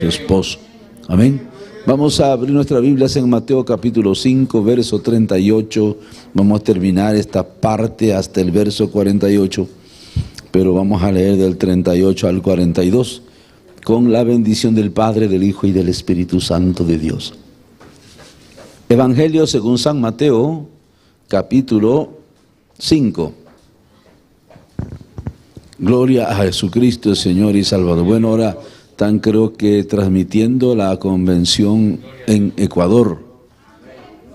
esposo. Amén. Vamos a abrir nuestras Biblias en Mateo capítulo 5, verso 38. Vamos a terminar esta parte hasta el verso 48, pero vamos a leer del 38 al 42, con la bendición del Padre, del Hijo y del Espíritu Santo de Dios. Evangelio según San Mateo, capítulo 5. Gloria a Jesucristo, Señor y Salvador. Bueno, ahora están creo que transmitiendo la convención en Ecuador.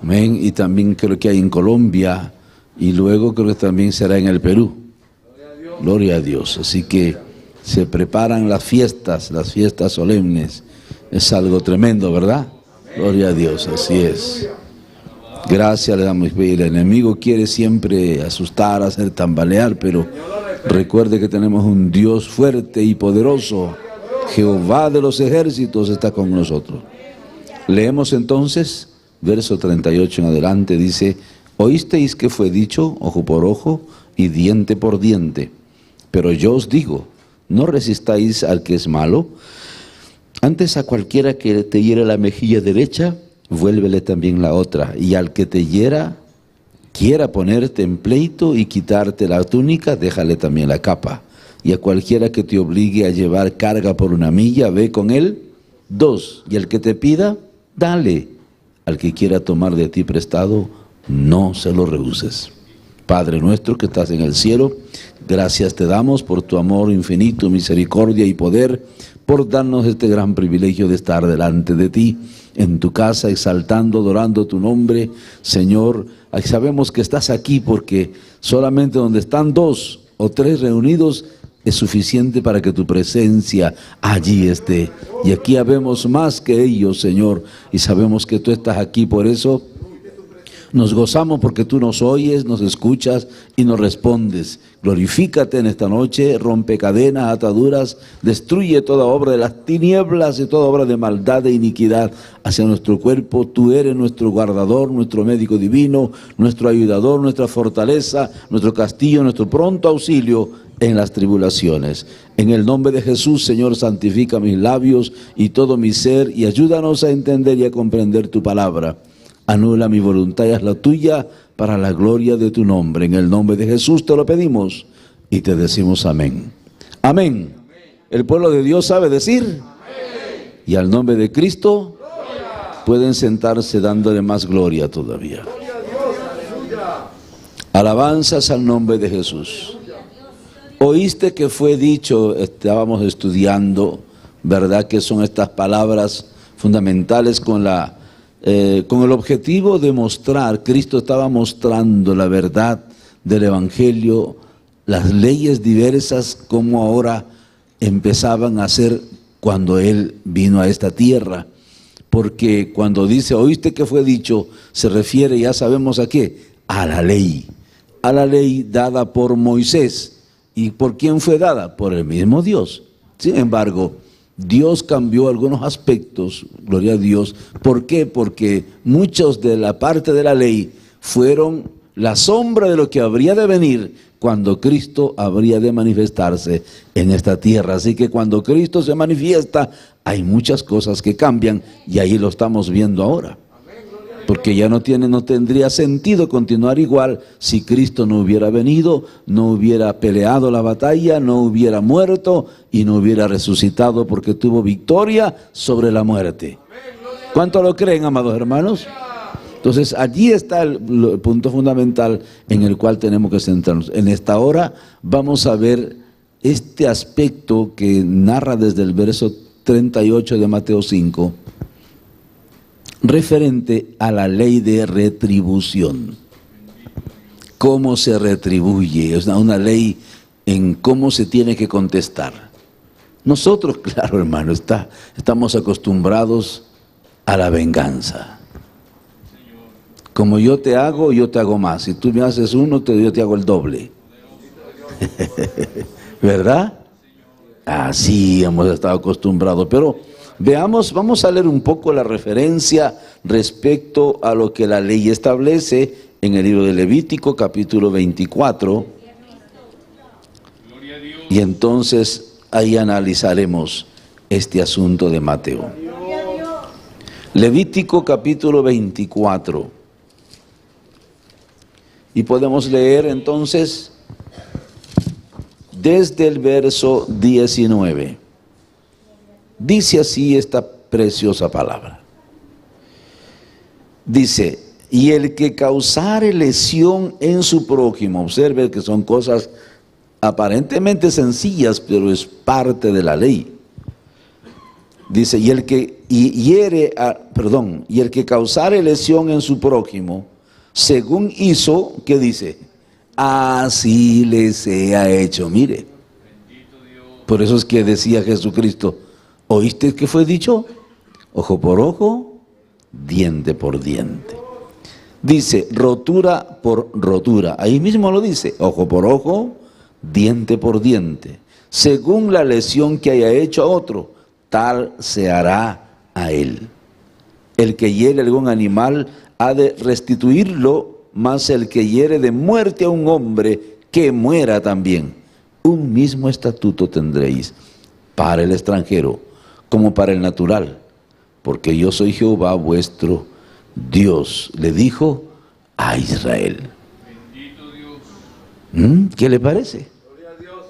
Amén. Y también creo que hay en Colombia. Y luego creo que también será en el Perú. Gloria a Dios. Así que se preparan las fiestas solemnes. Es algo tremendo, ¿verdad? Gloria a Dios, así es. Gracias le damos. El enemigo quiere siempre asustar, hacer tambalear, pero recuerde que tenemos un Dios fuerte y poderoso. Jehová de los ejércitos está con nosotros. Leemos entonces, verso 38 en adelante, dice: oísteis que fue dicho, ojo por ojo y diente por diente. Pero yo os digo, no resistáis al que es malo. Antes a cualquiera que te hiera la mejilla derecha, vuélvele también la otra. Y al que te hiera, quiera ponerte en pleito y quitarte la túnica, déjale también la capa. Y a cualquiera que te obligue a llevar carga por una milla, ve con él 2. Y al que te pida, dale. Al que quiera tomar de ti prestado, no se lo rehuses. Padre nuestro que estás en el cielo, gracias te damos por tu amor infinito, misericordia y poder, por darnos este gran privilegio de estar delante de ti, en tu casa, exaltando, adorando tu nombre. Señor, sabemos que estás aquí porque solamente donde están 2 o 3 reunidos es suficiente para que tu presencia allí esté. Y aquí habemos más que ellos, Señor, y sabemos que tú estás aquí. Por eso nos gozamos porque tú nos oyes, nos escuchas y nos respondes. Glorifícate en esta noche, rompe cadenas, ataduras, destruye toda obra de las tinieblas y toda obra de maldad e iniquidad hacia nuestro cuerpo. Tú eres nuestro guardador, nuestro médico divino, nuestro ayudador, nuestra fortaleza, nuestro castillo, nuestro pronto auxilio en las tribulaciones. En el nombre de Jesús, Señor, santifica mis labios y todo mi ser y ayúdanos a entender y a comprender tu palabra. Anula mi voluntad y haz la tuya para la gloria de tu nombre. En el nombre de Jesús te lo pedimos y te decimos amén. Amén. El pueblo de Dios sabe decir amén. Y al nombre de Cristo gloria. Pueden sentarse dándole más gloria todavía. Alabanzas al nombre de Jesús. Oíste que fue dicho, estábamos estudiando, ¿verdad? Que son estas palabras fundamentales con el objetivo de mostrar. Cristo estaba mostrando la verdad del Evangelio, las leyes diversas, como ahora empezaban a ser cuando Él vino a esta tierra. Porque cuando dice, oíste que fue dicho, se refiere, ya sabemos a qué, a la ley dada por Moisés. ¿Y por quién fue dada? Por el mismo Dios. Sin embargo, Dios cambió algunos aspectos, gloria a Dios. ¿Por qué? Porque muchos de la parte de la ley fueron la sombra de lo que habría de venir cuando Cristo habría de manifestarse en esta tierra. Así que cuando Cristo se manifiesta, hay muchas cosas que cambian y ahí lo estamos viendo ahora. Porque ya no tendría sentido continuar igual si Cristo no hubiera venido, no hubiera peleado la batalla, no hubiera muerto y no hubiera resucitado, porque tuvo victoria sobre la muerte. ¿Cuánto lo creen, amados hermanos? Entonces allí está el punto fundamental en el cual tenemos que centrarnos. En esta hora vamos a ver este aspecto que narra desde el verso 38 de Mateo 5, referente a la ley de retribución. ¿Cómo se retribuye? Es una ley en cómo se tiene que contestar. Nosotros, claro, hermano, estamos acostumbrados a la venganza. Como yo te hago más. Si tú me haces uno, yo te hago el doble. ¿Verdad? Así hemos estado acostumbrados, pero veamos, vamos a leer un poco la referencia respecto a lo que la ley establece en el libro de Levítico, capítulo 24. Y entonces ahí analizaremos este asunto de Mateo. Levítico capítulo 24. Y podemos leer entonces desde el verso 19. Dice así esta preciosa palabra. Dice: y el que causare lesión en su prójimo, observe que son cosas aparentemente sencillas, pero es parte de la ley. Dice: y el que causare lesión en su prójimo, según hizo, ¿qué dice? Así le sea hecho. Mire, por eso es que decía Jesucristo: ¿oíste que fue dicho? Ojo por ojo, diente por diente. Dice, rotura por rotura. Ahí mismo lo dice, ojo por ojo, diente por diente. Según la lesión que haya hecho a otro, tal se hará a él. El que hiere algún animal ha de restituirlo, mas el que hiere de muerte a un hombre, que muera también. Un mismo estatuto tendréis para el extranjero como para el natural, porque yo soy Jehová vuestro Dios, le dijo a Israel. Bendito Dios. ¿Qué le parece? Gloria a Dios.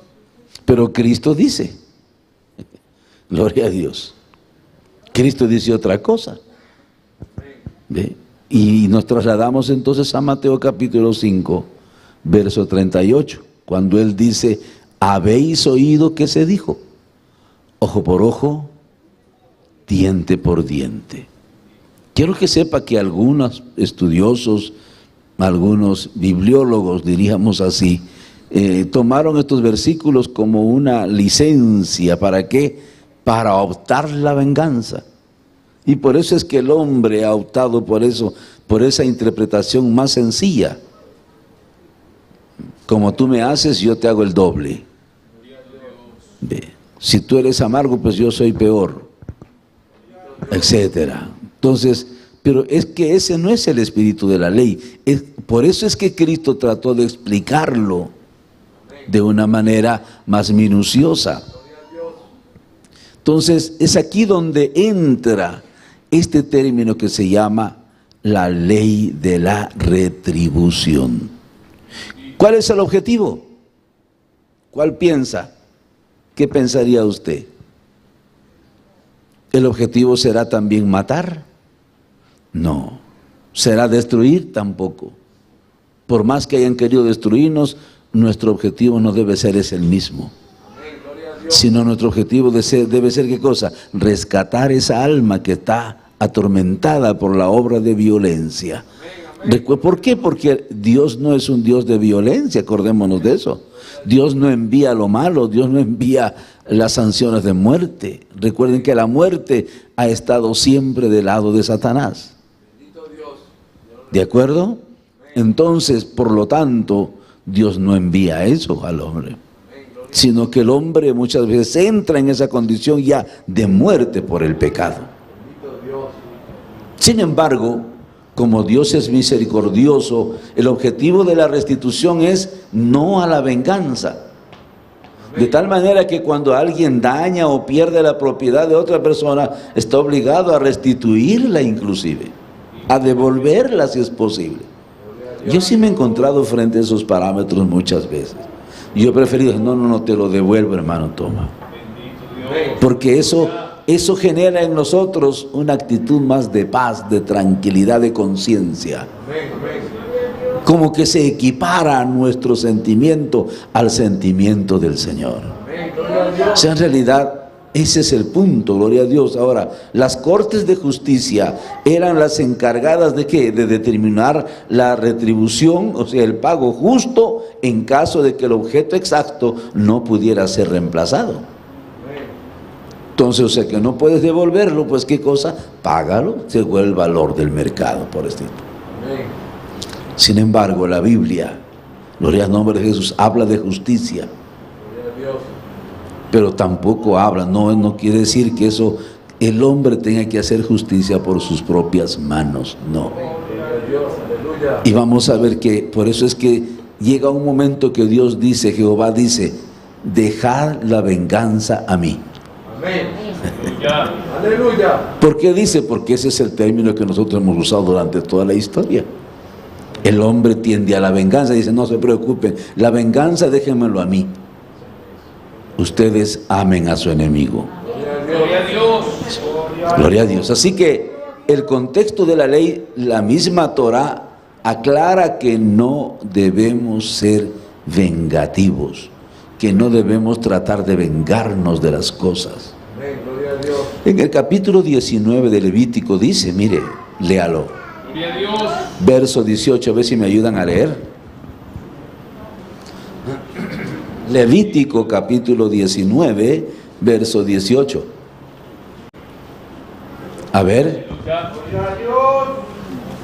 Pero Cristo dice, gloria a Dios, Cristo dice otra cosa. ¿Ve? Y nos trasladamos entonces a Mateo capítulo 5, verso 38, cuando Él dice: ¿habéis oído que se dijo? Ojo por ojo, diente por diente. Quiero que sepa que algunos estudiosos, algunos bibliólogos, diríamos así, tomaron estos versículos como una licencia. ¿Para qué? Para optar la venganza. Y por eso es que el hombre ha optado por eso, por esa interpretación más sencilla. Como tú me haces, yo te hago el doble. Si tú eres amargo, pues yo soy peor, etcétera. Entonces, pero es que ese no es el espíritu de la ley. Por eso es que Cristo trató de explicarlo de una manera más minuciosa. Entonces, es aquí donde entra este término que se llama la ley de la retribución. ¿Cuál es el objetivo? ¿Cuál piensa? ¿Qué pensaría usted? ¿El objetivo será también matar? No. ¿Será destruir? Tampoco. Por más que hayan querido destruirnos, nuestro objetivo no debe ser el mismo. Sino nuestro objetivo debe ser ¿qué cosa? Rescatar esa alma que está atormentada por la obra de violencia. ¿Por qué? Porque Dios no es un Dios de violencia, acordémonos de eso. Dios no envía lo malo, Dios no envía las sanciones de muerte. Recuerden que la muerte ha estado siempre del lado de Satanás. ¿De acuerdo? Entonces, por lo tanto, Dios no envía eso al hombre, sino que el hombre muchas veces entra en esa condición ya de muerte por el pecado. Sin embargo, como Dios es misericordioso, el objetivo de la restitución es no a la venganza. De tal manera que cuando alguien daña o pierde la propiedad de otra persona, está obligado a restituirla inclusive, a devolverla si es posible. Yo sí me he encontrado frente a esos parámetros muchas veces. Yo he preferido, no, te lo devuelvo, hermano, toma. Porque eso genera en nosotros una actitud más de paz, de tranquilidad, de conciencia. Como que se equipara nuestro sentimiento al sentimiento del Señor. O sea, en realidad, ese es el punto, gloria a Dios. Ahora, las cortes de justicia eran las encargadas ¿de qué? De determinar la retribución, o sea, el pago justo en caso de que el objeto exacto no pudiera ser reemplazado. Entonces, o sea, que no puedes devolverlo, pues ¿qué cosa? Págalo según el valor del mercado, por este tipo. Sin embargo, la Biblia, gloria al nombre de Jesús, habla de justicia. Pero tampoco habla, no quiere decir que eso, el hombre tenga que hacer justicia por sus propias manos, no. Y vamos a ver que, por eso es que llega un momento que Jehová dice, dejad la venganza a mí. Aleluya. ¿Por qué dice? Porque ese es el término que nosotros hemos usado durante toda la historia. El hombre tiende a la venganza, dice, no se preocupen, la venganza déjenmelo a mí. Ustedes amen a su enemigo. Gloria a Dios. Gloria a Dios. Así que el contexto de la ley, la misma Torá aclara que no debemos ser vengativos, que no debemos tratar de vengarnos de las cosas. Amén. Gloria a Dios. En el capítulo 19 de Levítico dice, mire, léalo, Gloria a Dios. verso 18, a ver si me ayudan a leer. Levítico capítulo 19, verso 18. A ver, Gloria a Dios.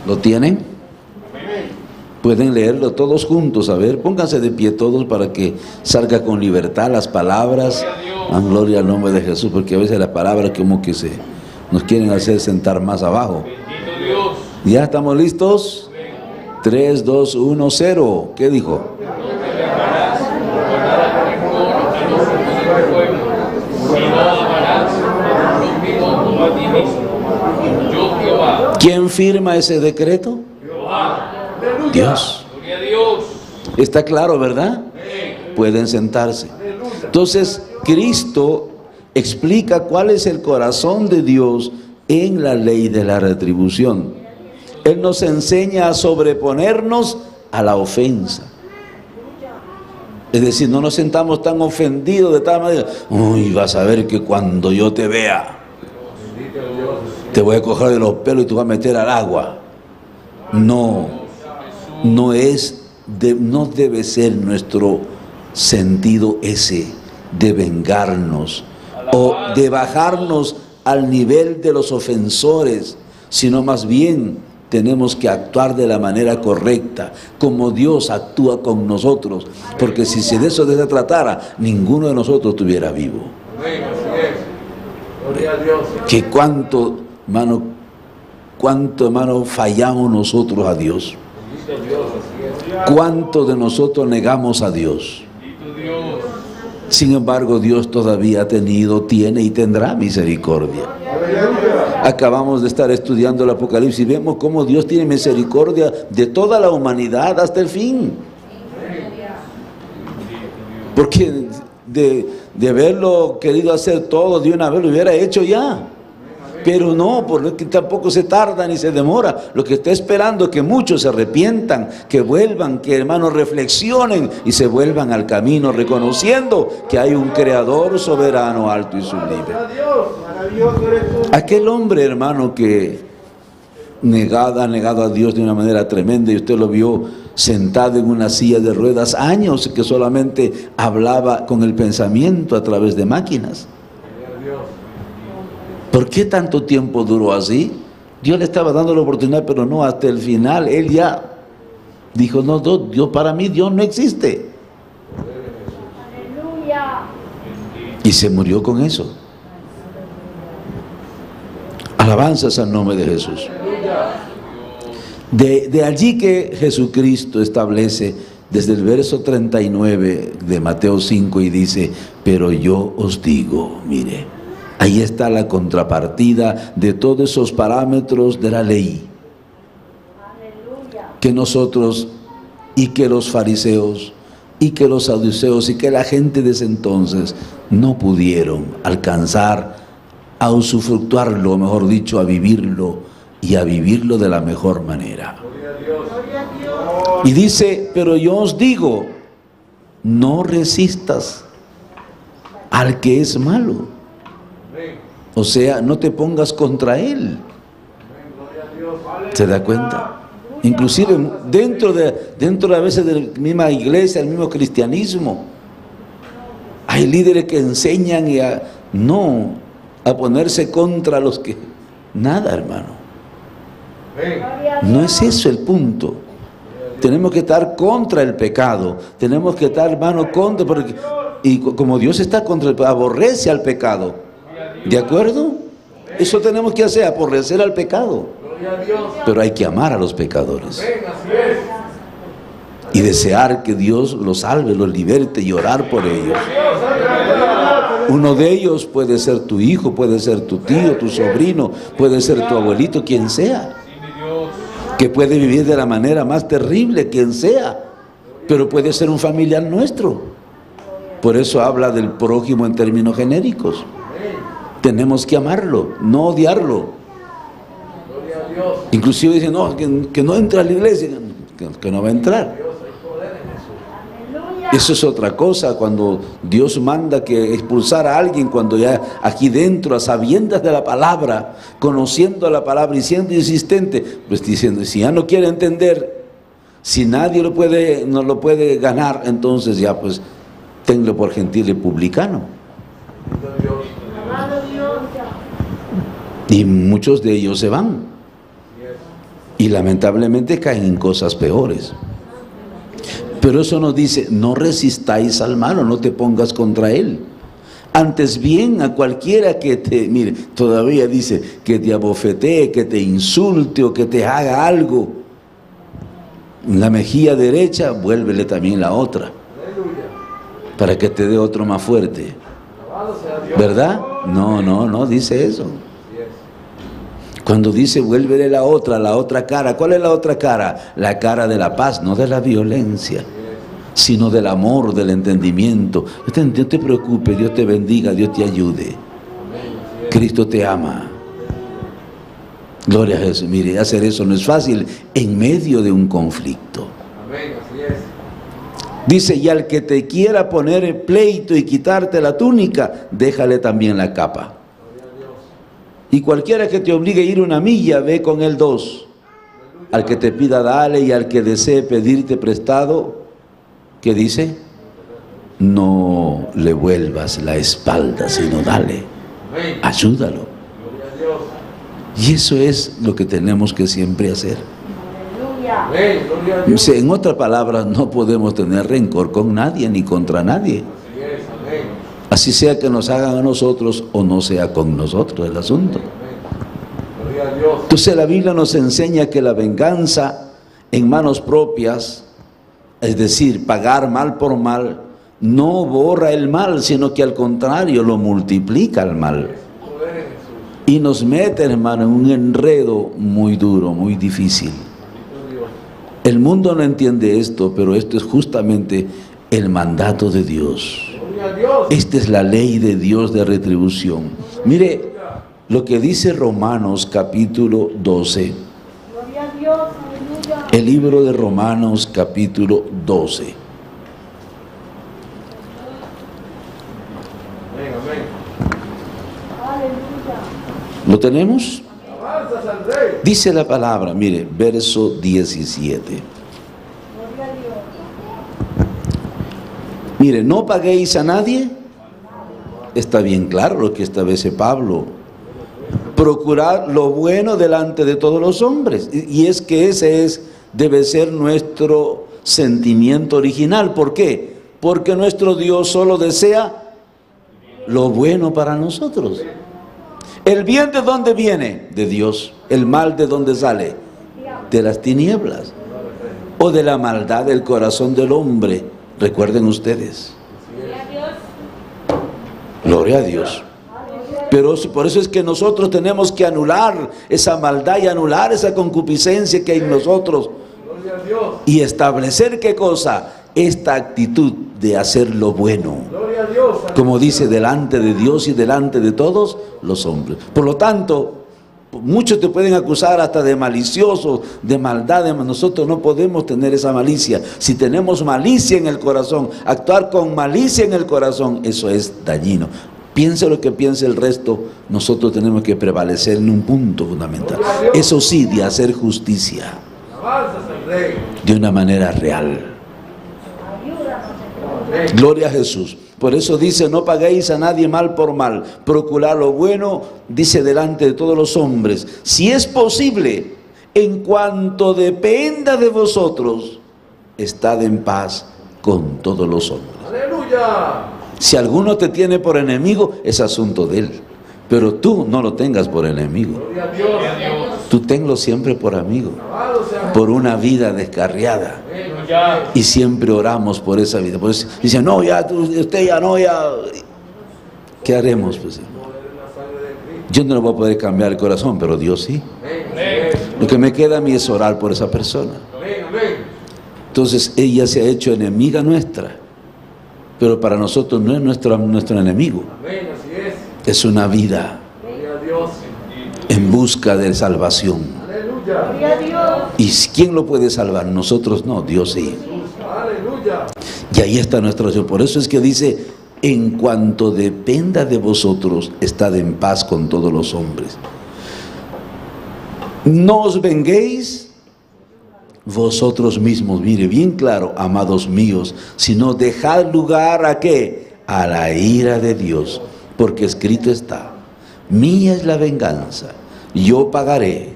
¿lo tienen? Amén. Pueden leerlo todos juntos, a ver, pónganse de pie todos para que salga con libertad las palabras. Gloria al nombre de Jesús, porque a veces las palabras como que nos quieren hacer sentar más abajo. Bendito Dios. ¿Ya estamos listos? 3, 2, 1, 0. ¿Qué dijo? ¿Quién firma ese decreto? Dios. Gloria a Dios. Está claro, ¿verdad? Pueden sentarse. Entonces, Cristo explica cuál es el corazón de Dios en la ley de la retribución. Él nos enseña a sobreponernos a la ofensa. Es decir, no nos sentamos tan ofendidos de tal manera, uy, vas a ver que cuando yo te vea, te voy a coger de los pelos y te voy a meter al agua. No, no debe ser nuestro sentido ese de vengarnos o de bajarnos al nivel de los ofensores, sino más bien tenemos que actuar de la manera correcta, como Dios actúa con nosotros, porque si de eso se tratara, ninguno de nosotros estuviera vivo. Amén. Así es. Gloria a Dios. Que cuánto, hermano, fallamos nosotros a Dios. Bendito Dios. Así es. Cuánto de nosotros negamos a Dios. Bendito Dios. Sin embargo, Dios todavía tiene y tendrá misericordia. Acabamos de estar estudiando el Apocalipsis y vemos cómo Dios tiene misericordia de toda la humanidad hasta el fin. Porque de haberlo querido hacer todo de una vez lo hubiera hecho ya. Pero no, porque tampoco se tarda ni se demora. Lo que está esperando es que muchos se arrepientan, que vuelvan, que hermanos reflexionen y se vuelvan al camino, reconociendo que hay un Creador soberano, alto y sublime. Aquel hombre, hermano, que ha negado a Dios de una manera tremenda, y usted lo vio sentado en una silla de ruedas años, que solamente hablaba con el pensamiento a través de máquinas. ¿Por qué tanto tiempo duró así? Dios le estaba dando la oportunidad, pero no, hasta el final él ya dijo, no, Dios, para mí Dios no existe. Aleluya. Y se murió con eso. Alabanzas al nombre de Jesús. De allí que Jesucristo establece desde el verso 39 de Mateo 5 y dice, pero yo os digo, mire, ahí está la contrapartida de todos esos parámetros de la ley. Aleluya. Que nosotros y que los fariseos y que los saduceos y que la gente de ese entonces no pudieron alcanzar a usufructuarlo, mejor dicho, a vivirlo y a vivirlo de la mejor manera. Y dice, pero yo os digo, no resistas al que es malo. O sea, no te pongas contra él. ¿Se da cuenta? Inclusive dentro de a veces de la misma iglesia, el mismo cristianismo, hay líderes que enseñan a ponerse contra los que... Nada, hermano. No es eso el punto. Tenemos que estar contra el pecado. Tenemos que estar, hermano, contra... y como Dios está contra el pecado, aborrece al pecado. ¿De acuerdo? Eso tenemos que hacer, aborrecer al pecado. Pero hay que amar a los pecadores. Y desear que Dios los salve, los liberte y orar por ellos. Uno de ellos puede ser tu hijo, puede ser tu tío, tu sobrino, puede ser tu abuelito, quien sea. Que puede vivir de la manera más terrible, quien sea. Pero puede ser un familiar nuestro. Por eso habla del prójimo en términos genéricos. Tenemos que amarlo, no odiarlo. Inclusive dicen, no, que no entra a la iglesia, que no va a entrar. Eso es otra cosa, cuando Dios manda que expulsar a alguien, cuando ya aquí dentro, a sabiendas de la palabra, conociendo la palabra y siendo insistente, pues diciendo, si ya no quiere entender, si nadie no lo puede ganar, entonces ya pues tenlo por gentil y publicano. Y muchos de ellos se van. Y lamentablemente caen en cosas peores. Pero eso nos dice, no resistáis al malo, no te pongas contra él. Antes bien a cualquiera que te, mire, todavía dice, que te abofetee, que te insulte o que te haga algo. En la mejilla derecha, vuélvele también la otra. Para que te dé otro más fuerte. ¿Verdad? No dice eso. Cuando dice vuélvele la otra cara, ¿cuál es la otra cara? La cara de la paz, no de la violencia, sino del amor, del entendimiento. No te preocupes, Dios te bendiga, Dios te ayude. Cristo te ama. Gloria a Jesús. Mire, hacer eso no es fácil en medio de un conflicto. Dice, y al que te quiera poner en pleito y quitarte la túnica, déjale también la capa. Y cualquiera que te obligue a ir una milla, ve con él 2. Al que te pida, dale, y al que desee pedirte prestado, ¿qué dice? No le vuelvas la espalda, sino dale. Ayúdalo. Y eso es lo que tenemos que siempre hacer. En otras palabras, no podemos tener rencor con nadie ni contra nadie. Así sea que nos hagan a nosotros o no sea con nosotros el asunto. Entonces la Biblia nos enseña que la venganza en manos propias, es decir, pagar mal por mal, no borra el mal, sino que al contrario lo multiplica el mal. Y nos mete, hermano, en un enredo muy duro, muy difícil. El mundo no entiende esto, pero esto es justamente el mandato de Dios. Esta es la ley de Dios de retribución. Mire lo que dice Romanos capítulo 12. El libro de Romanos capítulo 12. ¿Lo tenemos? Dice la palabra, mire, verso 17. Mire, no paguéis a nadie. Está bien claro lo que establece Pablo. Procurad lo bueno delante de todos los hombres. Y es que debe ser nuestro sentimiento original. ¿Por qué? Porque nuestro Dios solo desea lo bueno para nosotros. ¿El bien de dónde viene? De Dios. ¿El mal de dónde sale? De las tinieblas. O de la maldad del corazón del hombre. Recuerden ustedes. Gloria a Dios. Pero por eso es que nosotros tenemos que anular esa maldad y anular esa concupiscencia que hay en nosotros. Y establecer, ¿qué cosa? Esta actitud de hacer lo bueno. Como dice, delante de Dios y delante de todos los hombres. Por lo tanto, muchos te pueden acusar hasta de malicioso, de maldad. Nosotros no podemos tener esa malicia. Si tenemos malicia en el corazón, actuar con malicia en el corazón, eso es dañino. Piense lo que piense el resto, nosotros tenemos que prevalecer en un punto fundamental. Eso sí, de hacer justicia de una manera real. Gloria a Jesús. Por eso dice, no paguéis a nadie mal por mal, procurad lo bueno, dice, delante de todos los hombres. Si es posible, en cuanto dependa de vosotros, estad en paz con todos los hombres. ¡Aleluya! Si alguno te tiene por enemigo, es asunto de él. Pero tú no lo tengas por enemigo. Tú tenlo siempre por amigo. Por una vida descarriada. Y siempre oramos por esa vida. Pues dicen, no, ya usted ya no, ya. ¿Qué haremos, pues, hermano? Yo no le voy a poder cambiar el corazón, pero Dios sí. Lo que me queda a mí es orar por esa persona. Entonces ella se ha hecho enemiga nuestra, pero para nosotros no es nuestro enemigo. Es una vida en busca de salvación. ¿Y quién lo puede salvar? Nosotros no, Dios sí. Y ahí está nuestra oración. Por eso es que dice: en cuanto dependa de vosotros, estad en paz con todos los hombres. No os venguéis vosotros mismos, mire bien claro, amados míos, sino dejad lugar ¿a qué? A la ira de Dios, porque escrito está: mía es la venganza, yo pagaré,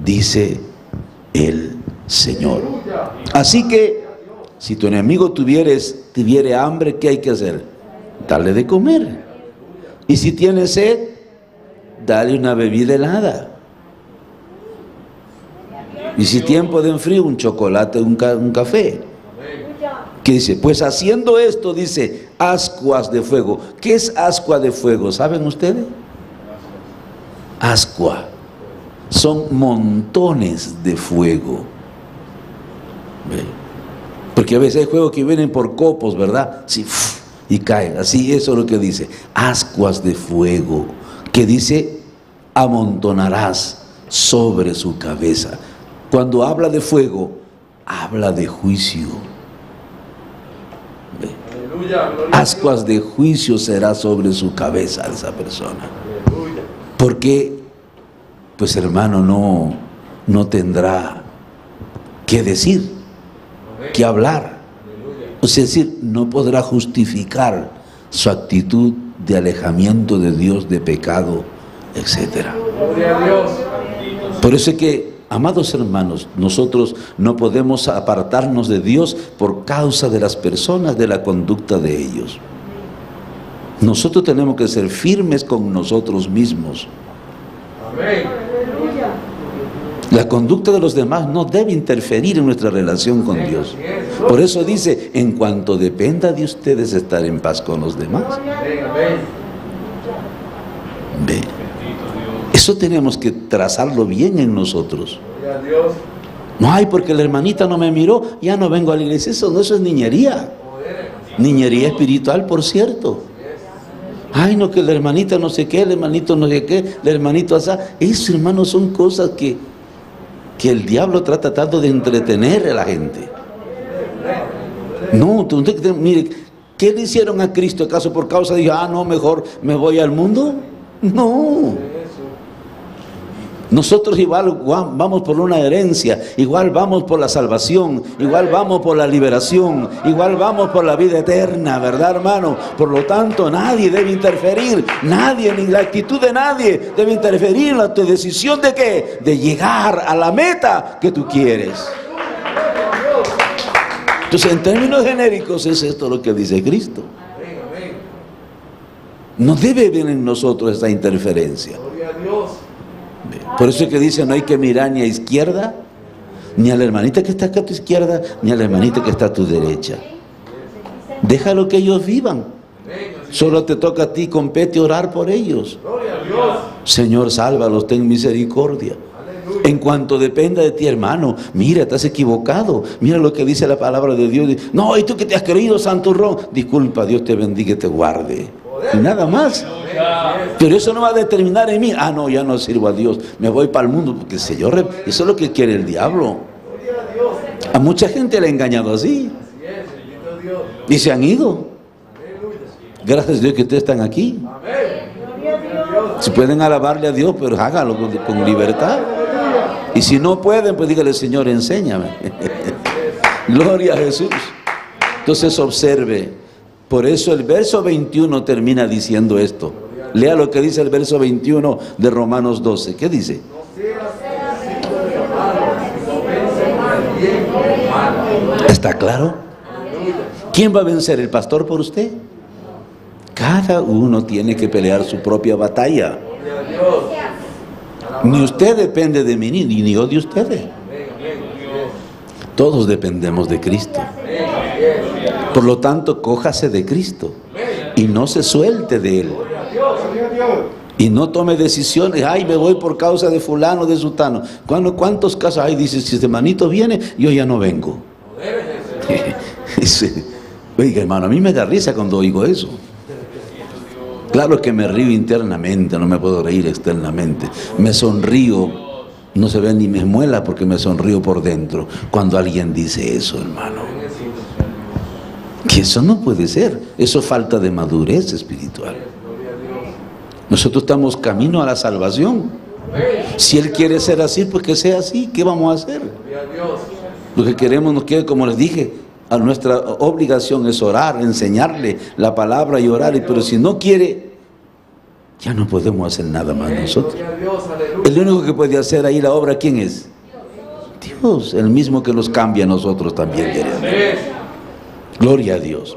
dice el Señor. Así que si tu enemigo tuviere hambre, ¿qué hay que hacer? Darle de comer. Y si tiene sed, dale una bebida helada. Y si tiempo de enfrío, un chocolate, un café. ¿Qué dice? Pues haciendo esto, dice, ascuas de fuego. ¿Qué es ascua de fuego? ¿Saben ustedes? Ascua. Son montones de fuego. Porque a veces hay fuegos que vienen por copos, ¿verdad? Sí, y caen. Así, eso es lo que dice. Ascuas de fuego. Que dice, amontonarás sobre su cabeza. Cuando habla de fuego, habla de juicio. Ascuas de juicio será sobre su cabeza de esa persona. Porque, pues hermano, no tendrá qué decir, qué hablar. Es decir, no podrá justificar su actitud de alejamiento de Dios, de pecado, etc. Por eso es que, amados hermanos, nosotros no podemos apartarnos de Dios por causa de las personas, de la conducta de ellos. Nosotros tenemos que ser firmes con nosotros mismos. Amén. La conducta de los demás no debe interferir en nuestra relación con Dios. Por eso dice, en cuanto dependa de ustedes, estar en paz con los demás. Ve. Eso tenemos que trazarlo bien en nosotros. No, ay, porque la hermanita no me miró, ya no vengo a la iglesia. Eso es niñería. Niñería espiritual, por cierto. Ay, no, que la hermanita no sé qué, el hermanito no sé qué, el hermanito asá. Eso, hermanos, son cosas que el diablo trata tanto de entretener a la gente. No, mire, ¿qué le hicieron a Cristo? ¿Acaso por causa de, no, mejor me voy al mundo? No. Nosotros igual vamos por una herencia, igual vamos por la salvación, igual vamos por la liberación, igual vamos por la vida eterna, ¿verdad, hermano? Por lo tanto, nadie debe interferir, nadie, ni la actitud de nadie debe interferir en tu decisión de ¿qué? De llegar a la meta que tú quieres. Entonces, en términos genéricos, es esto lo que dice Cristo. No debe haber en nosotros esa interferencia. Por eso es que dice, no hay que mirar ni a izquierda, ni a la hermanita que está acá a tu izquierda, ni a la hermanita que está a tu derecha. Déjalo que ellos vivan. Solo te toca a ti, compete orar por ellos. Señor, sálvalos, ten misericordia. En cuanto dependa de ti, hermano, mira, te has equivocado. Mira lo que dice la palabra de Dios. No, y tú que te has creído santurrón, disculpa, Dios te bendiga y te guarde. Y nada más. Pero eso no va a determinar en mí. No, ya no sirvo a Dios, me voy para el mundo, porque Señor, eso es lo que quiere el diablo. A mucha gente le ha engañado así y se han ido. Gracias a Dios que ustedes están aquí. Si pueden alabarle a Dios, pero háganlo con libertad. Y si no pueden, pues dígale, Señor, enséñame. Gloria a Jesús. Entonces observe. Por eso el verso 21 termina diciendo esto. Lea lo que dice el verso 21 de Romanos 12. ¿Qué dice? ¿Está claro? ¿Quién va a vencer? ¿El pastor por usted? Cada uno tiene que pelear su propia batalla. Ni usted depende de mí, ni yo de ustedes. Todos dependemos de Cristo. Por lo tanto, cójase de Cristo. y no se suelte de él. Y no tome decisiones, ay, me voy por causa de fulano, de sutano. ¿Cuántos casos hay? Dice, si este manito viene, yo ya no vengo. Dice, oiga, hermano, a mí me da risa cuando oigo eso. Claro que me río internamente, no me puedo reír externamente. Me sonrío, no se ve ni mis muelas porque me sonrío por dentro cuando alguien dice eso, hermano. Que eso no puede ser, eso es falta de madurez espiritual. Nosotros estamos camino a la salvación. Si Él quiere ser así, pues que sea así. ¿Qué vamos a hacer? Lo que queremos, nos quiere, como les dije, a nuestra obligación es orar, enseñarle la palabra y orar. Pero si no quiere, ya no podemos hacer nada más nosotros. El único que puede hacer ahí la obra, ¿quién es? Dios, el mismo que nos cambia a nosotros también. Gloria a Dios.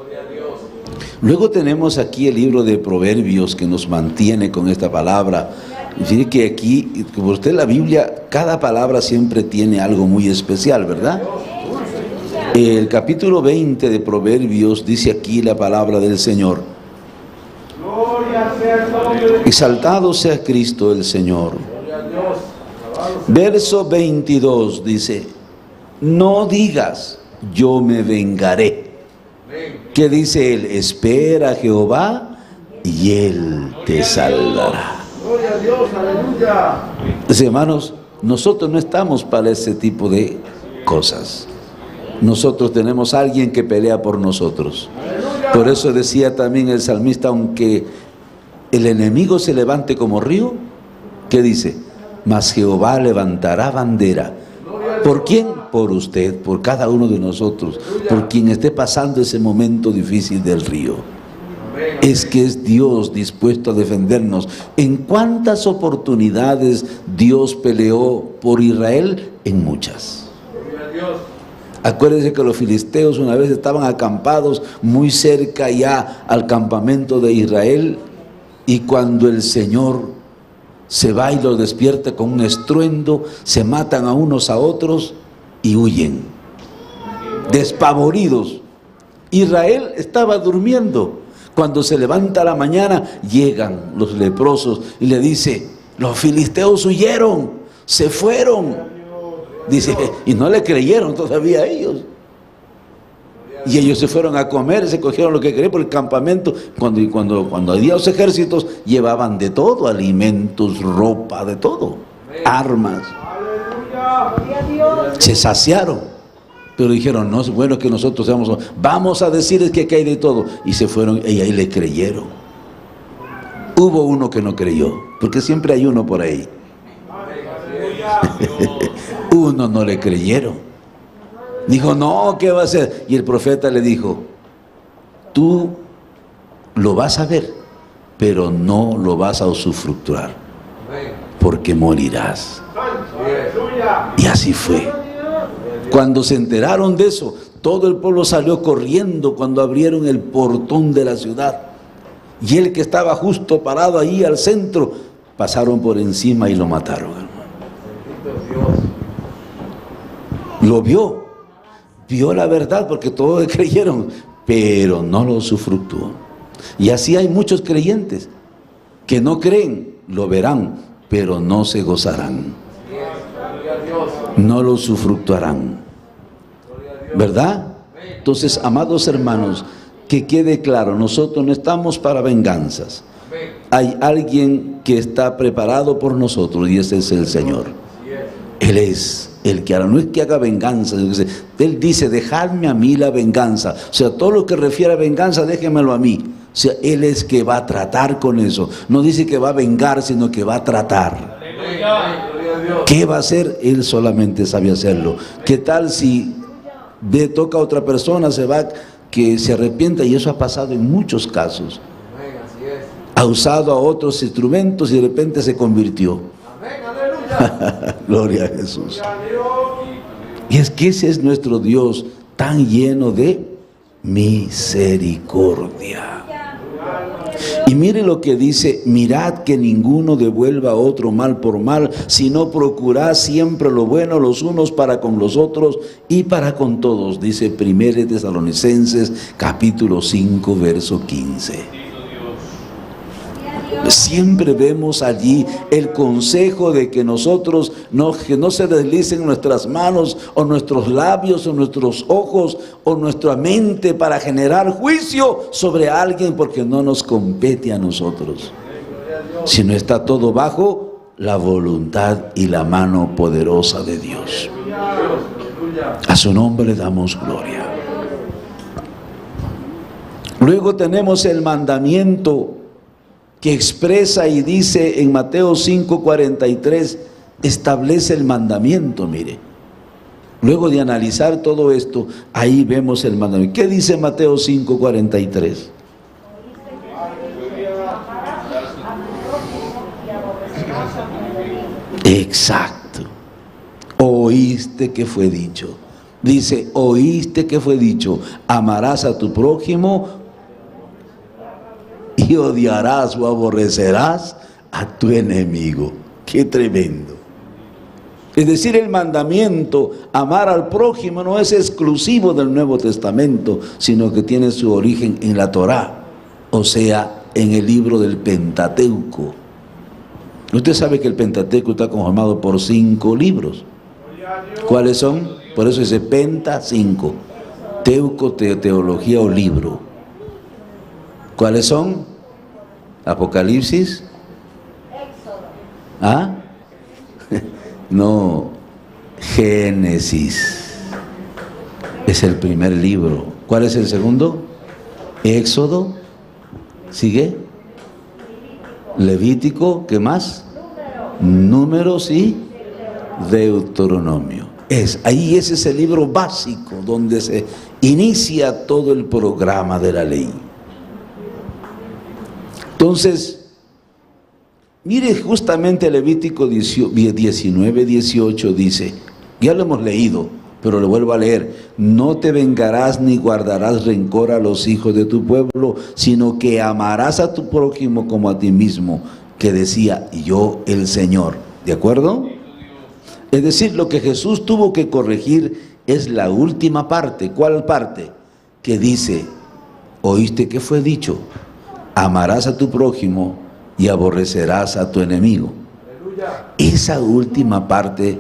Luego tenemos aquí el libro de Proverbios que nos mantiene con esta palabra. Fíjate que aquí, por usted la Biblia, cada palabra siempre tiene algo muy especial, ¿verdad? El capítulo 20 de Proverbios dice aquí la palabra del Señor. Exaltado sea Cristo el Señor. Verso 22 dice, no digas, yo me vengaré. ¿Qué dice él? Espera a Jehová y Él te salvará. Gloria a Dios, aleluya. Entonces, hermanos, nosotros no estamos para ese tipo de cosas. Nosotros tenemos a alguien que pelea por nosotros. Por eso decía también el salmista, aunque el enemigo se levante como río, ¿qué dice? Mas Jehová levantará bandera. ¿Por quién? Por usted, por cada uno de nosotros, por quien esté pasando ese momento difícil del río. Es que es Dios dispuesto a defendernos. ¿En cuántas oportunidades Dios peleó por Israel? En muchas. Acuérdense que los filisteos una vez estaban acampados muy cerca ya al campamento de Israel, y cuando el Señor se va y los despierta con un estruendo, se matan a unos a otros y huyen, despavoridos. Israel estaba durmiendo. Cuando se levanta la mañana, llegan los leprosos y le dice, los filisteos huyeron, se fueron. Dice, y no le creyeron todavía a ellos. Y ellos se fueron a comer, se cogieron lo que querían por el campamento. Cuando había los ejércitos, llevaban de todo, alimentos, ropa, de todo, armas. Se saciaron, pero dijeron, no es bueno que nosotros vamos a decirles que aquí hay de todo. Y se fueron y ahí le creyeron. Hubo uno que no creyó, porque siempre hay uno por ahí. Uno no le creyeron. Dijo, no, ¿qué va a hacer? Y el profeta le dijo, tú lo vas a ver, pero no lo vas a usufructuar, porque morirás. Y así fue. Cuando se enteraron de eso, todo el pueblo salió corriendo cuando abrieron el portón de la ciudad. Y él que estaba justo parado ahí al centro, pasaron por encima y lo mataron, hermano. Lo vio la verdad, porque todos le creyeron, pero no lo usufructuó. Y así hay muchos creyentes que no creen, lo verán, pero no se gozarán, no lo usufructuarán, ¿verdad? Entonces, amados hermanos, que quede claro, nosotros no estamos para venganzas. Hay alguien que está preparado por nosotros, y ese es el Señor. Él es el que hará, no es que haga venganza. Él dice, dejadme a mí la venganza. O sea, todo lo que refiere a venganza, déjenmelo a mí. O sea, Él es que va a tratar con eso. No dice que va a vengar, sino que va a tratar. ¿Qué va a hacer? Él solamente sabe hacerlo. ¿Qué tal si toca a otra persona, se va, que se arrepienta? Y eso ha pasado en muchos casos. Ha usado a otros instrumentos y de repente se convirtió. Gloria a Jesús. Y es que ese es nuestro Dios, tan lleno de misericordia. Y mire lo que dice, mirad que ninguno devuelva a otro mal por mal, sino procurad siempre lo bueno los unos para con los otros y para con todos, dice 1 Tesalonicenses capítulo 5 verso 15. Siempre vemos allí el consejo de que nosotros que no se deslicen nuestras manos o nuestros labios o nuestros ojos o nuestra mente para generar juicio sobre alguien, porque no nos compete a nosotros, sino está todo bajo la voluntad y la mano poderosa de Dios. A su nombre le damos gloria. Luego tenemos el mandamiento que expresa y dice en Mateo 5:43, establece el mandamiento, mire. Luego de analizar todo esto, ahí vemos el mandamiento. ¿Qué dice Mateo 5:43? Exacto. Oíste que fue dicho. Dice, oíste que fue dicho, amarás a tu prójimo y odiarás o aborrecerás a tu enemigo. ¡Qué tremendo! Es decir, el mandamiento, amar al prójimo, no es exclusivo del Nuevo Testamento, sino que tiene su origen en la Torá, o sea, en el libro del Pentateuco. Usted sabe que el Pentateuco está conformado por 5 libros. ¿Cuáles son? Por eso dice Penta 5. Teuco, teología o libro. ¿Cuáles son? Apocalipsis. ¿Ah? No, Génesis. Es el primer libro. ¿Cuál es el segundo? Éxodo. ¿Sigue? Levítico. ¿Qué más? Números y Deuteronomio. Ahí ese es el libro básico donde se inicia todo el programa de la ley. Entonces, mire justamente Levítico 19:18 dice, ya lo hemos leído, pero lo vuelvo a leer: no te vengarás ni guardarás rencor a los hijos de tu pueblo, sino que amarás a tu prójimo como a ti mismo, que decía yo el Señor. ¿De acuerdo? Es decir, lo que Jesús tuvo que corregir es la última parte. ¿Cuál parte? Que dice, oíste que fue dicho, amarás a tu prójimo y aborrecerás a tu enemigo. Esa última parte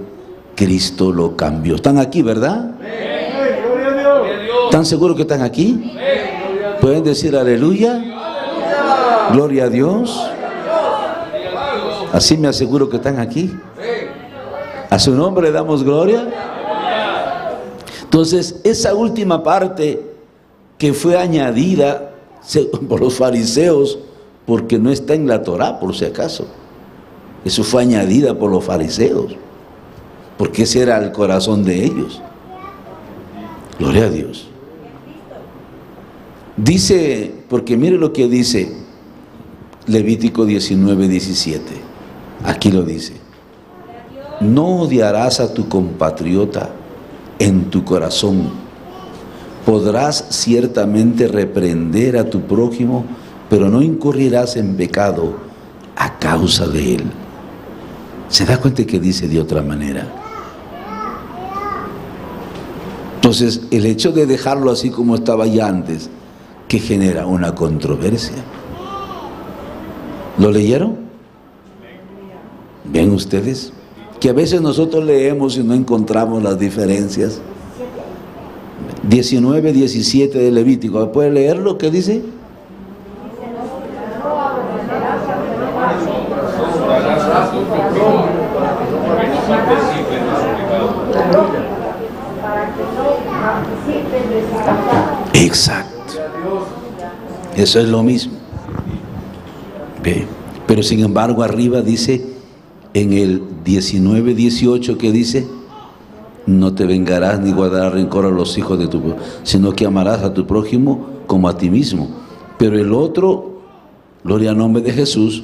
Cristo lo cambió. ¿Están aquí, verdad? ¿Están seguros que están aquí? ¿Pueden decir aleluya? Gloria a Dios. Así me aseguro que están aquí. A su nombre le damos gloria. Entonces, esa última parte que fue añadida por los fariseos, porque no está en la Torá, por si acaso. Eso fue añadida por los fariseos, porque ese era el corazón de ellos. Gloria a Dios. Dice, porque mire lo que dice Levítico 19:17. Aquí lo dice. No odiarás a tu compatriota en tu corazón. Podrás ciertamente reprender a tu prójimo, pero no incurrirás en pecado a causa de él. ¿Se da cuenta que dice de otra manera? Entonces, el hecho de dejarlo así como estaba ya antes, que genera una controversia. ¿Lo leyeron? ¿Ven ustedes? Que a veces nosotros leemos y no encontramos las diferencias. 19:17 de Levítico. ¿Puede leer lo que dice? Exacto. Eso es lo mismo. Ve. Pero sin embargo arriba dice, en el 19:18, que dice, no te vengarás ni guardarás rencor a los hijos de tu pueblo, sino que amarás a tu prójimo como a ti mismo. Pero el otro, gloria al nombre de Jesús,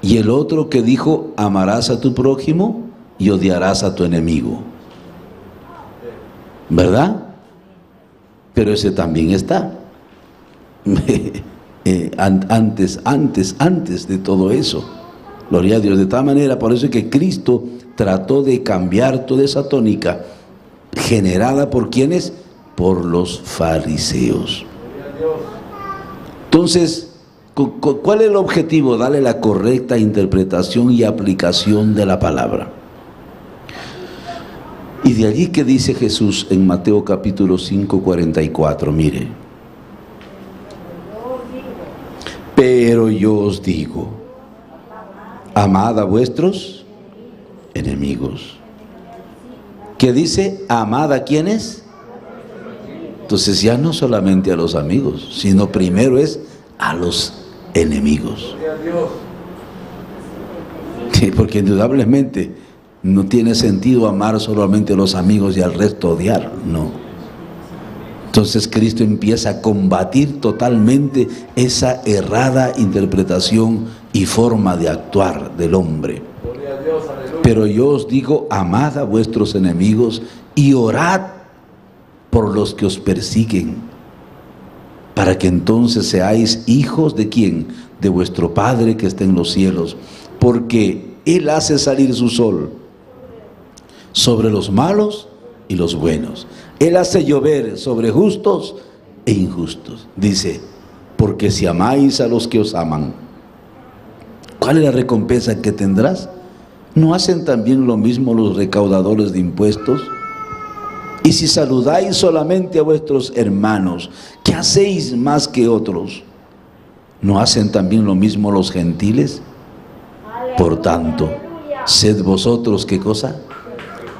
y el otro que dijo, amarás a tu prójimo y odiarás a tu enemigo. ¿Verdad? Pero ese también está. Antes de todo eso. Gloria a Dios. De tal manera, por eso es que Cristo trató de cambiar toda esa tónica generada por ¿quiénes? Por los fariseos. Entonces, ¿Cuál es el objetivo? Darle la correcta interpretación y aplicación de la palabra. Y de allí que dice Jesús en Mateo capítulo 5, 44, mire. Pero yo os digo, amad a vuestros enemigos. ¿Qué dice? Amad a ¿quiénes? Entonces ya no solamente a los amigos, sino primero es a los enemigos. Sí, porque indudablemente no tiene sentido amar solamente a los amigos y al resto odiar, no. Entonces Cristo empieza a combatir totalmente esa errada interpretación y forma de actuar del hombre. Pero yo os digo, amad a vuestros enemigos y orad por los que os persiguen, para que entonces seáis hijos de ¿quién? De vuestro Padre que está en los cielos, porque Él hace salir su sol sobre los malos y los buenos. Él hace llover sobre justos e injustos. Dice, porque si amáis a los que os aman, ¿cuál es la recompensa que tendrás? ¿No hacen también lo mismo los recaudadores de impuestos? Y si saludáis solamente a vuestros hermanos, ¿qué hacéis más que otros? ¿No hacen también lo mismo los gentiles? Por tanto, sed vosotros, ¿qué cosa?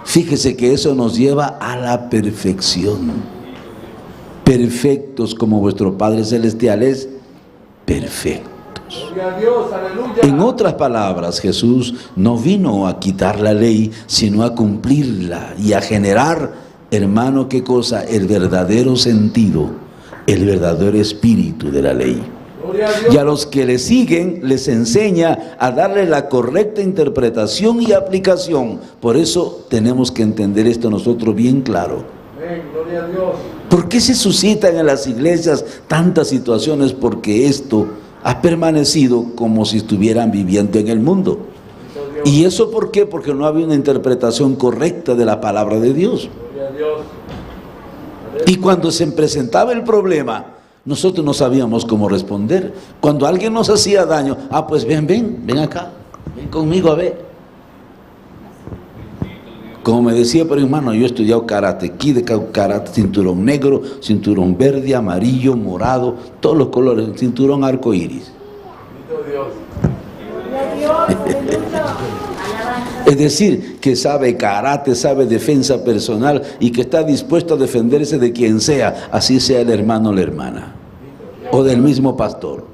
Fíjese que eso nos lleva a la perfección. Perfectos como vuestro Padre Celestial es perfecto. En otras palabras, Jesús no vino a quitar la ley, sino a cumplirla y a generar, hermano, ¿qué cosa? El verdadero sentido, el verdadero espíritu de la ley. Y a los que le siguen les enseña a darle la correcta interpretación y aplicación. Por eso tenemos que entender esto nosotros bien claro. ¿Por qué se suscitan en las iglesias tantas situaciones? Porque esto ha permanecido como si estuvieran viviendo en el mundo. ¿Y eso por qué? Porque no había una interpretación correcta de la palabra de Dios. Y cuando se presentaba el problema, nosotros no sabíamos cómo responder. Cuando alguien nos hacía daño, pues ven acá, ven conmigo a ver. Como me decía, pero hermano, yo he estudiado karate, karate, cinturón negro, cinturón verde, amarillo, morado, todos los colores, cinturón arco iris. Es decir, que sabe karate, sabe defensa personal y que está dispuesto a defenderse de quien sea, así sea el hermano o la hermana, o del mismo pastor.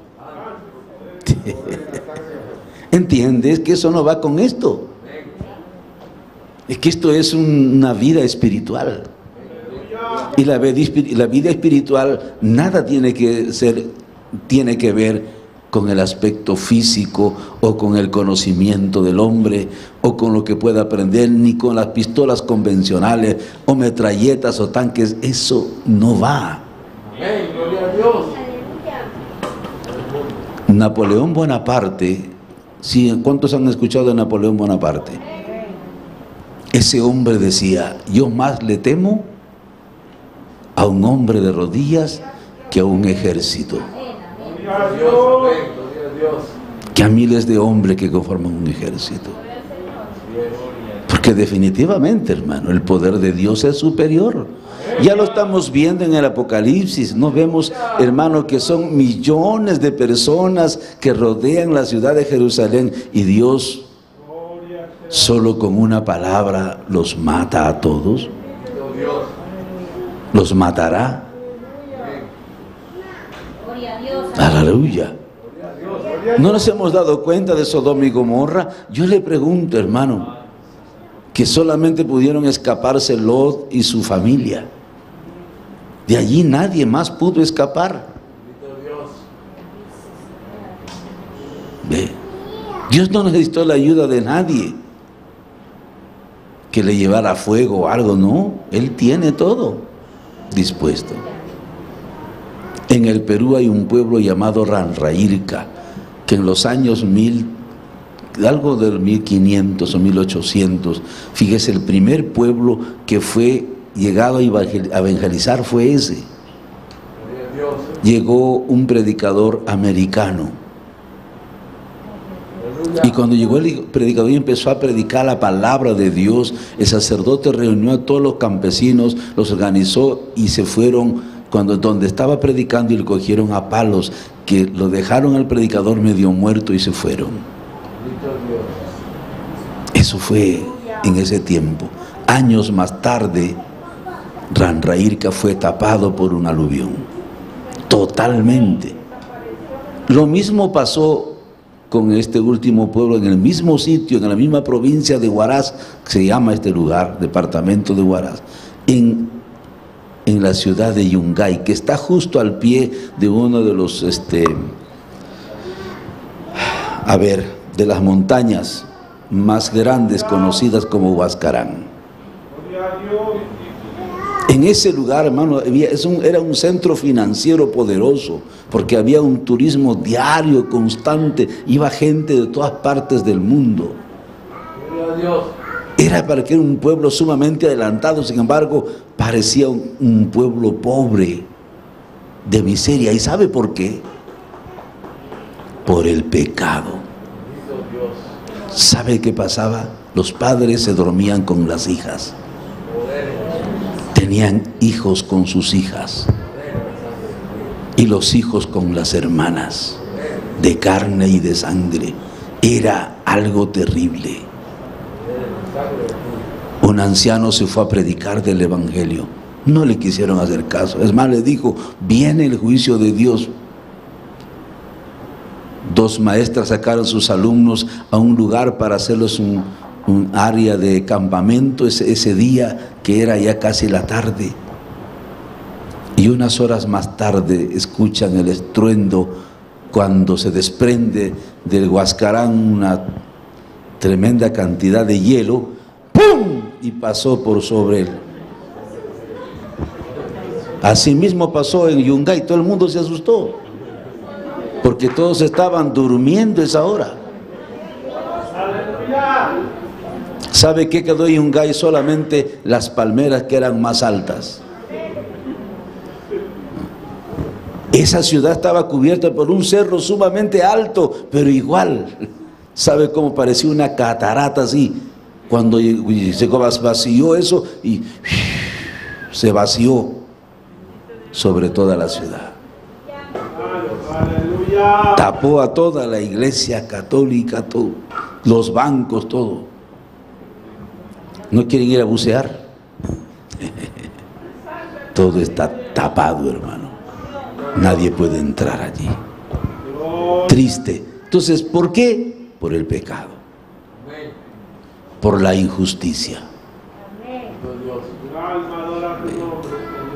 ¿Entiendes que eso no va con esto? Es que esto es una vida espiritual. Y la vida espiritual nada tiene que ver con el aspecto físico o con el conocimiento del hombre o con lo que pueda aprender, ni con las pistolas convencionales o metralletas o tanques. Eso no va. Gloria a Dios. Napoleón Bonaparte, ¿sí? ¿Cuántos han escuchado de Napoleón Bonaparte? Ese hombre decía, yo más le temo a un hombre de rodillas que a un ejército, que a miles de hombres que conforman un ejército. Porque definitivamente, hermano, el poder de Dios es superior. Ya lo estamos viendo en el Apocalipsis. No vemos, hermano, que son millones de personas que rodean la ciudad de Jerusalén y Dios solo con una palabra los mata a todos. Los matará. Aleluya. ¿No nos hemos dado cuenta de Sodoma y Gomorra? Yo le pregunto, hermano, que solamente pudieron escaparse Lot y su familia. De allí nadie más pudo escapar. ¿Ve? Dios no necesitó la ayuda de nadie que le llevara fuego o algo, no. Él tiene todo dispuesto. En el Perú hay un pueblo llamado Ranraírca, que en los años algo del 1500 o 1800, fíjese, el primer pueblo que fue llegado a evangelizar fue ese. llegó un predicador americano. Y cuando llegó el predicador y empezó a predicar la palabra de Dios, el sacerdote reunió a todos los campesinos, los organizó y se fueron donde estaba predicando y le cogieron a palos, que lo dejaron al predicador medio muerto y se fueron. Eso fue en ese tiempo. Años más tarde, Ranrairca fue tapado por un aluvión. Totalmente. Lo mismo pasó con este último pueblo, en el mismo sitio, en la misma provincia de Huaraz, que se llama este lugar, departamento de Huaraz, en la ciudad de Yungay, que está justo al pie de uno de los, de las montañas más grandes conocidas como Huascarán. En ese lugar, hermano, era un centro financiero poderoso, porque había un turismo diario, constante, iba gente de todas partes del mundo. Era para que era un pueblo sumamente adelantado, sin embargo, parecía un pueblo pobre, de miseria. ¿Y sabe por qué? Por el pecado. ¿Sabe qué pasaba? Los padres se dormían con las hijas. Tenían hijos con sus hijas y los hijos con las hermanas, de carne y de sangre. Era algo terrible. Un anciano se fue a predicar del evangelio. No le quisieron hacer caso. Es más, le dijo: viene el juicio de Dios. 2 maestras sacaron a sus alumnos a un lugar para hacerlos un área de campamento ese día, que era ya casi la tarde, y unas horas más tarde escuchan el estruendo cuando se desprende del Huascarán una tremenda cantidad de hielo, ¡pum!, y pasó por sobre él. Así mismo pasó en Yungay. Todo el mundo se asustó porque todos estaban durmiendo esa hora. ¿Sabe qué quedó en Yungay? Solamente las palmeras que eran más altas. Esa ciudad estaba cubierta por un cerro sumamente alto, pero igual, ¿sabe cómo parecía una catarata así? Cuando se vació eso y se vació sobre toda la ciudad. Tapó a toda la iglesia católica, todo, los bancos, todo. ¿No quieren ir a bucear? Todo está tapado, hermano. Nadie puede entrar allí. Triste. Entonces, ¿por qué? Por el pecado. Por la injusticia.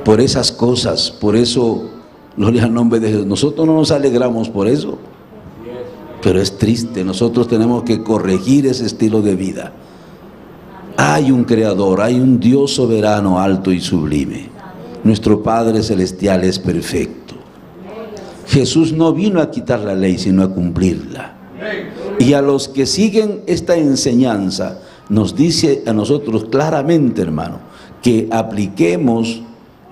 Por esas cosas. Por eso, gloria al nombre de Jesús. Nosotros no nos alegramos por eso. Pero es triste. Nosotros tenemos que corregir ese estilo de vida. Hay un creador, hay un Dios soberano, alto y sublime. Nuestro Padre celestial es perfecto. Jesús no vino a quitar la ley, sino a cumplirla. Y a los que siguen esta enseñanza, nos dice a nosotros claramente, hermano, que apliquemos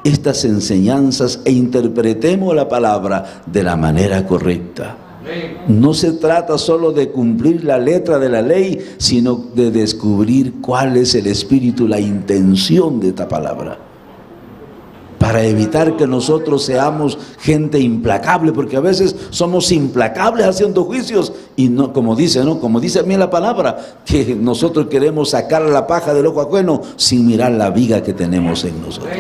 estas enseñanzas e interpretemos la palabra de la manera correcta. No se trata solo de cumplir la letra de la ley, sino de descubrir cuál es el espíritu, la intención de esta palabra, para evitar que nosotros seamos gente implacable, porque a veces somos implacables haciendo juicios y no, como dice bien la palabra, que nosotros queremos sacar la paja del ojo ajeno sin mirar la viga que tenemos en nosotros.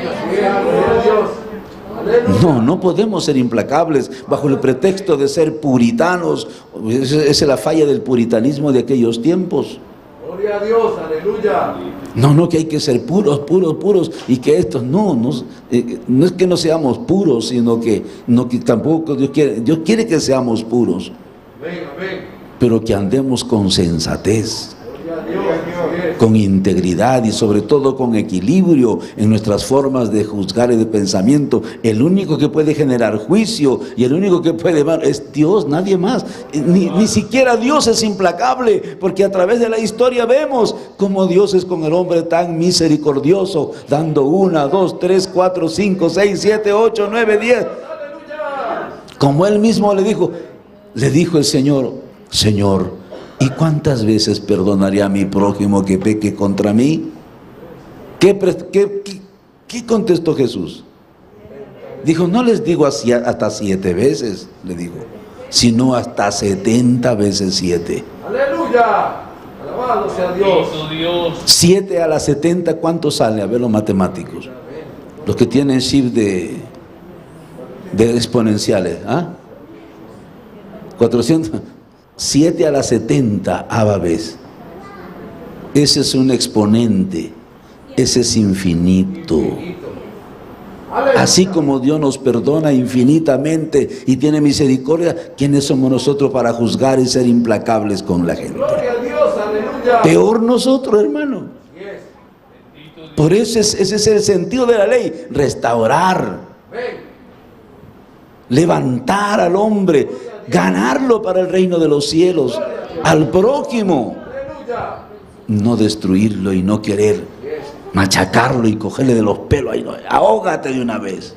No podemos ser implacables bajo el pretexto de ser puritanos. Esa es la falla del puritanismo de aquellos tiempos. Gloria a Dios, aleluya. No, que hay que ser puros, y que estos, no es que no seamos puros, sino que tampoco Dios quiere que seamos puros. Amén. Pero que andemos con sensatez, con integridad y sobre todo con equilibrio en nuestras formas de juzgar y de pensamiento. El único que puede generar juicio y el único que puede es Dios, nadie más. Ni siquiera Dios es implacable, porque a través de la historia vemos cómo Dios es con el hombre tan misericordioso, dando 1, 2, 3, 4, 5, 6, 7, 8, 9, 10. Como él mismo le dijo el Señor: Señor, ¿y cuántas veces perdonaré a mi prójimo que peque contra mí? ¿Qué contestó Jesús? Dijo: no les digo hasta 7 veces, le digo, sino hasta 70 veces 7. Aleluya. Alabado sea Dios. 7 a la 70, ¿cuánto sale? A ver los matemáticos. Los que tienen shift de exponenciales. 400. 7 a la 70 vez. Ese es un exponente. Ese es infinito. Así como Dios nos perdona infinitamente y tiene misericordia, ¿quiénes somos nosotros para juzgar y ser implacables con la gente? Gloria a Dios, aleluya. Peor nosotros, hermano. Por eso ese es el sentido de la ley: restaurar, levantar al hombre, ganarlo para el reino de los cielos, al prójimo, no destruirlo y no querer machacarlo y cogerle de los pelos. Ahí no, ahógate de una vez.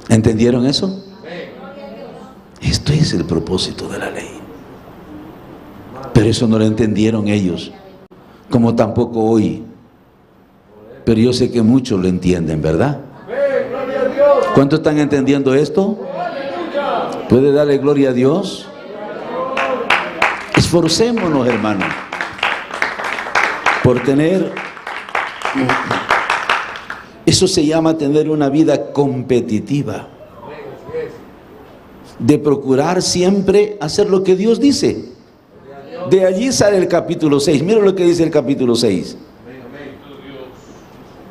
¿Entendieron eso? Esto es el propósito de la ley. Pero eso no lo entendieron ellos, como tampoco hoy. Pero yo sé que muchos lo entienden, ¿verdad? ¿Cuántos están entendiendo esto? ¿Puede darle gloria a Dios? Esforcémonos, hermano, por tener, eso se llama tener una vida competitiva, de procurar siempre hacer lo que Dios dice. De allí sale el capítulo 6. Mira lo que dice el capítulo 6.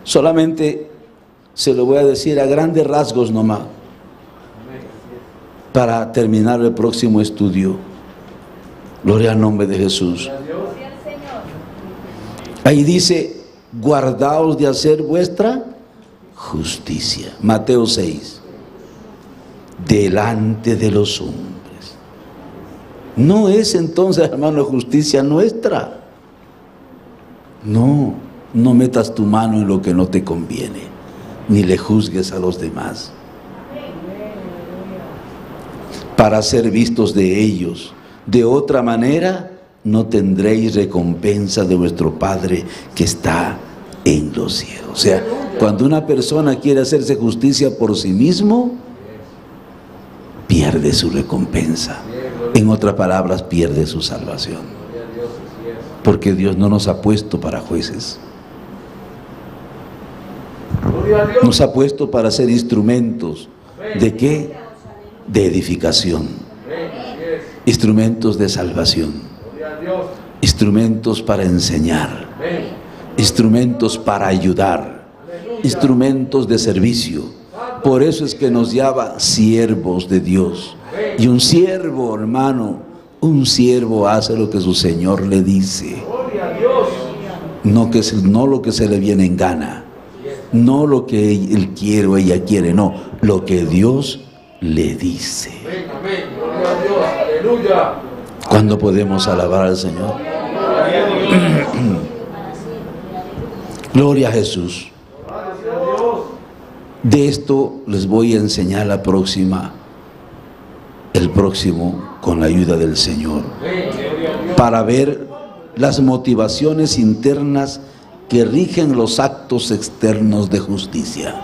Solamente se lo voy a decir a grandes rasgos nomás, para terminar el próximo estudio. Gloria al nombre de Jesús. Ahí dice: guardaos de hacer vuestra justicia. Mateo 6. Delante de los hombres. No es entonces, hermano, justicia nuestra. No metas tu mano en lo que no te conviene, ni le juzgues a los demás, para ser vistos de ellos. De otra manera, no tendréis recompensa de vuestro Padre que está en los cielos. O sea, cuando una persona quiere hacerse justicia por sí mismo, pierde su recompensa. En otras palabras, pierde su salvación. Porque Dios no nos ha puesto para jueces. Nos ha puesto para ser instrumentos. ¿De qué? De edificación. Instrumentos de salvación. Instrumentos para enseñar. Instrumentos para ayudar. Instrumentos de servicio. Por eso es que nos llama siervos de Dios. Y un siervo, hermano, un siervo hace lo que su Señor le dice. No lo que se le viene en gana. No lo que él quiere o ella quiere, no. Lo que Dios le dice. ¿Cuándo podemos alabar al Señor? Gloria a Jesús. De esto les voy a enseñar el próximo, con la ayuda del Señor, para ver las motivaciones internas que rigen los actos externos de justicia.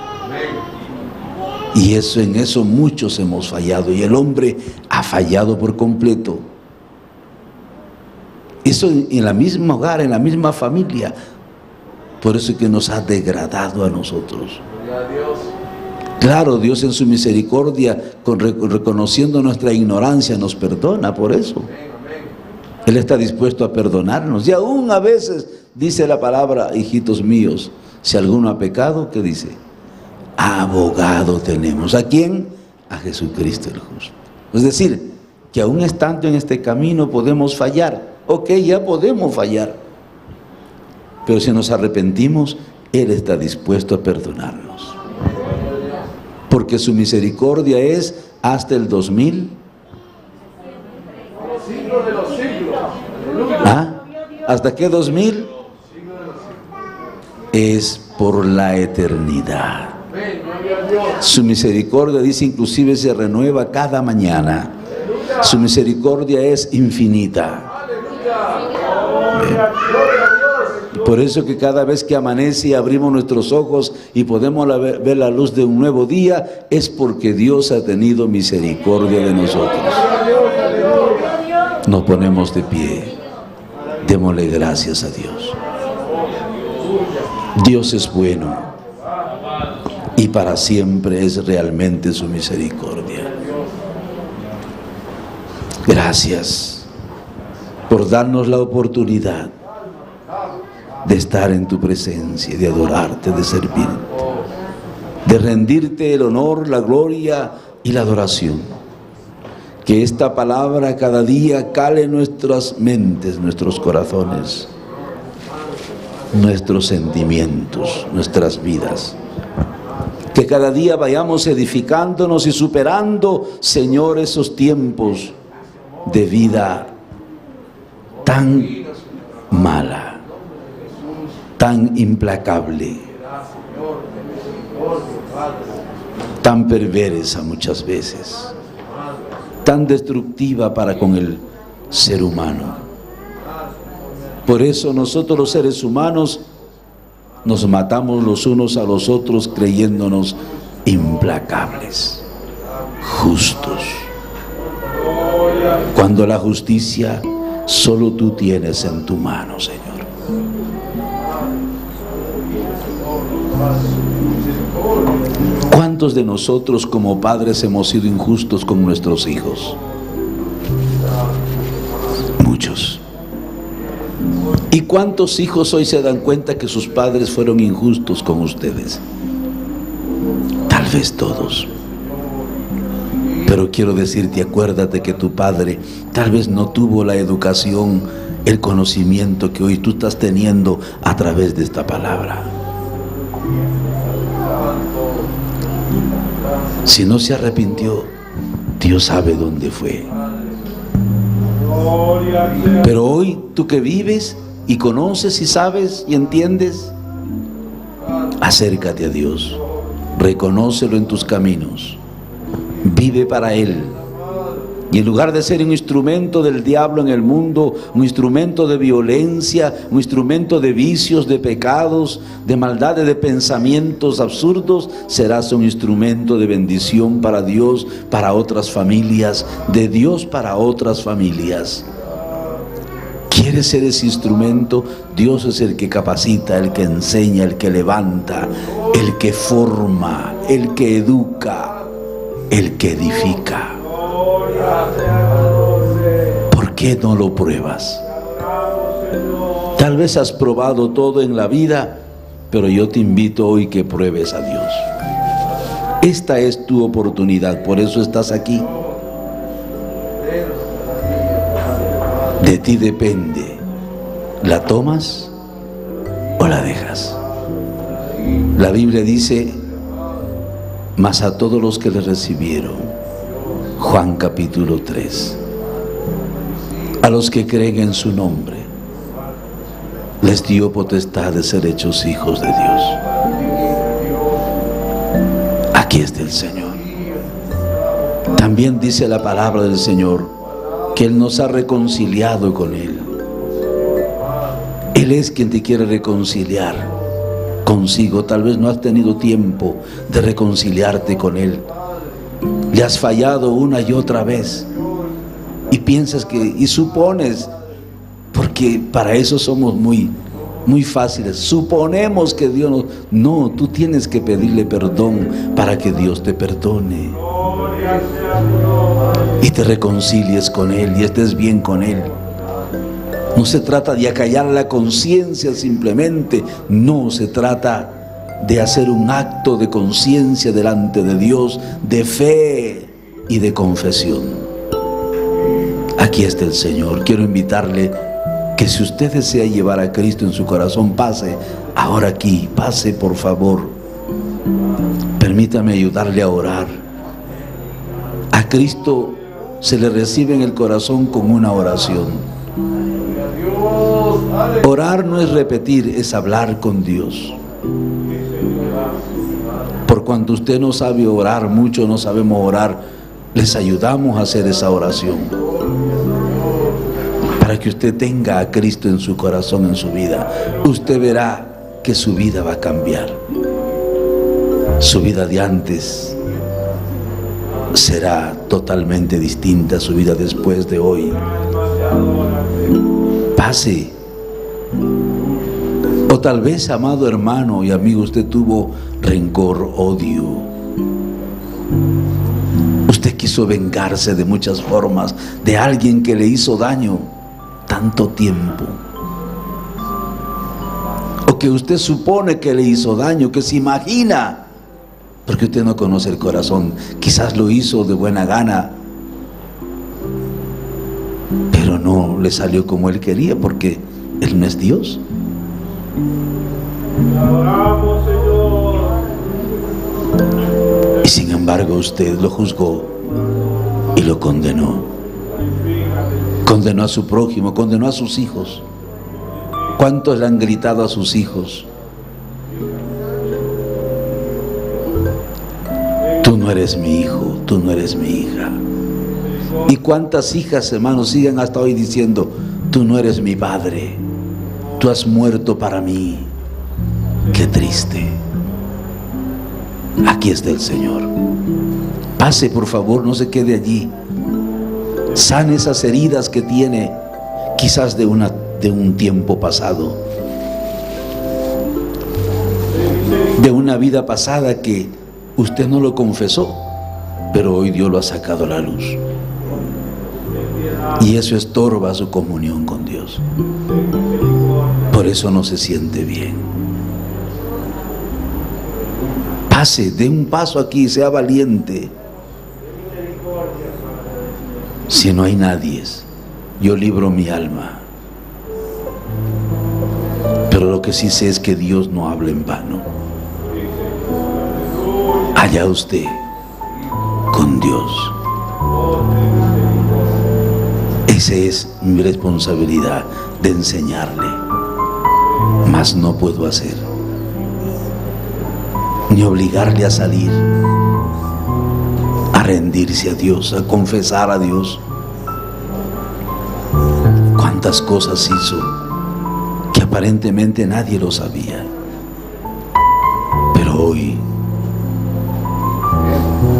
Y en eso muchos hemos fallado, y el hombre ha fallado por completo. Eso en la misma hogar, en la misma familia. Por eso es que nos ha degradado a nosotros. Claro, Dios en su misericordia, reconociendo nuestra ignorancia, nos perdona por eso. Él está dispuesto a perdonarnos. Y aún a veces dice la palabra: hijitos míos, si alguno ha pecado, ¿qué dice? Abogado tenemos. ¿A quién? A Jesucristo el justo. Es decir, que aún estando en este camino podemos fallar. Ok, ya podemos fallar. Pero si nos arrepentimos, Él está dispuesto a perdonarnos. Porque su misericordia es hasta el 2000. ¿Hasta qué 2000? Es por la eternidad. Su misericordia, dice, inclusive se renueva cada mañana. Su misericordia es infinita. Por eso que cada vez que amanece y abrimos nuestros ojos y podemos ver la luz de un nuevo día, es porque Dios ha tenido misericordia de nosotros. Nos ponemos de pie. Démosle gracias a Dios. Dios es bueno y para siempre es realmente su misericordia. Gracias por darnos la oportunidad de estar en tu presencia, de adorarte, de servirte, de rendirte el honor, la gloria y la adoración. Que esta palabra cada día cale en nuestras mentes, nuestros corazones, nuestros sentimientos, nuestras vidas. Que cada día vayamos edificándonos y superando, Señor, esos tiempos de vida tan mala, tan implacable, tan perversa muchas veces, tan destructiva para con el ser humano. Por eso nosotros los seres humanos nos matamos los unos a los otros creyéndonos implacables, justos, cuando la justicia solo tú tienes en tu mano, Señor. ¿Cuántos de nosotros como padres hemos sido injustos con nuestros hijos? Muchos. ¿Y cuántos hijos hoy se dan cuenta que sus padres fueron injustos con ustedes? Tal vez todos. Pero quiero decirte, acuérdate que tu padre tal vez no tuvo la educación, el conocimiento que hoy tú estás teniendo a través de esta palabra. Si no se arrepintió, Dios sabe dónde fue. Pero hoy tú que vives y conoces y sabes y entiendes, acércate a Dios, reconócelo en tus caminos, vive para Él. Y en lugar de ser un instrumento del diablo en el mundo, un instrumento de violencia, un instrumento de vicios, de pecados, de maldades, de pensamientos absurdos, serás un instrumento de bendición para Dios, para otras familias, de Dios para otras familias. ¿Quieres ser ese instrumento? Dios es el que capacita, el que enseña, el que levanta, el que forma, el que educa, el que edifica. ¿Por qué no lo pruebas? Tal vez has probado todo en la vida, pero yo te invito hoy que pruebes a Dios. Esta es tu oportunidad, por eso estás aquí. De ti depende, ¿la tomas o la dejas? La Biblia dice, mas a todos los que le recibieron, Juan capítulo 3, a los que creen en su nombre, les dio potestad de ser hechos hijos de Dios. Aquí está el Señor. También dice la palabra del Señor que Él nos ha reconciliado con Él. Él es quien te quiere reconciliar consigo. Tal vez no has tenido tiempo de reconciliarte con Él. Le has fallado una y otra vez y piensas que, y supones, porque para eso somos muy fáciles, suponemos que Dios nos... No, tú tienes que pedirle perdón para que Dios te perdone y te reconcilies con Él y estés bien con Él. No se trata de acallar la conciencia simplemente, no, se trata de hacer un acto de conciencia delante de Dios, de fe y de confesión. Aquí está el Señor. Quiero invitarle que si usted desea llevar a Cristo en su corazón, pase ahora aquí, pase por favor. Permítame ayudarle a orar. A Cristo se le recibe en el corazón con una oración. Orar no es repetir, es hablar con Dios. Por cuanto usted no sabe orar, muchos no sabemos orar, les ayudamos a hacer esa oración. Para que usted tenga a Cristo en su corazón, en su vida. Usted verá que su vida va a cambiar. Su vida de antes será totalmente distinta a su vida después de hoy. Pase. O tal vez, amado hermano y amigo, usted tuvo rencor, odio. Usted quiso vengarse de muchas formas de alguien que le hizo daño tanto tiempo. O que usted supone que le hizo daño, que se imagina, porque usted no conoce el corazón. Quizás lo hizo de buena gana, pero no le salió como él quería, porque él no es Dios. Y sin embargo usted lo juzgó y lo condenó. Condenó a su prójimo, condenó a sus hijos. ¿Cuántos le han gritado a sus hijos? Tú no eres mi hijo, tú no eres mi hija. ¿Y cuántas hijas, hermanos, siguen hasta hoy diciendo, tú no eres mi padre, tú has muerto para mí? Qué triste. Aquí está el Señor. Pase, por favor, no se quede allí. Sane esas heridas que tiene, quizás de un tiempo pasado, de una vida pasada que usted no lo confesó, pero hoy Dios lo ha sacado a la luz. Y eso estorba su comunión con Dios. Por eso no se siente bien. Pase, dé un paso aquí, sea valiente. Si no hay nadie, yo libro mi alma. Pero lo que sí sé es que Dios no habla en vano. Allá usted con Dios. Esa es mi responsabilidad, de enseñarle. Mas no puedo hacer ni obligarle a salir, a rendirse a Dios, a confesar a Dios. Cuántas cosas hizo que aparentemente nadie lo sabía, pero hoy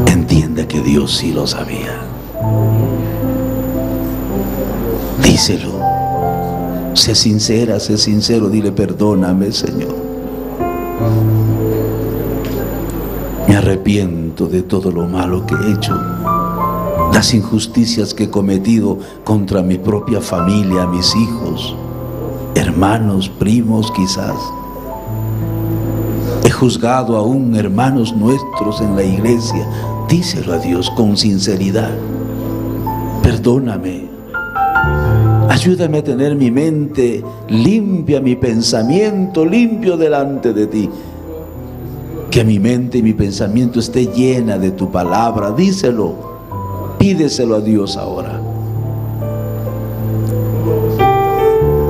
entiende que Dios sí lo sabía. Díselo, sé sincera, sé sincero, dile: perdóname, Señor. Me arrepiento de todo lo malo que he hecho, las injusticias que he cometido contra mi propia familia, mis hijos, hermanos, primos quizás. He juzgado aún hermanos nuestros en la iglesia. Díselo a Dios con sinceridad: perdóname. Ayúdame a tener mi mente limpia, mi pensamiento limpio delante de ti. Que mi mente y mi pensamiento esté llena de tu palabra. Díselo, pídeselo a Dios ahora.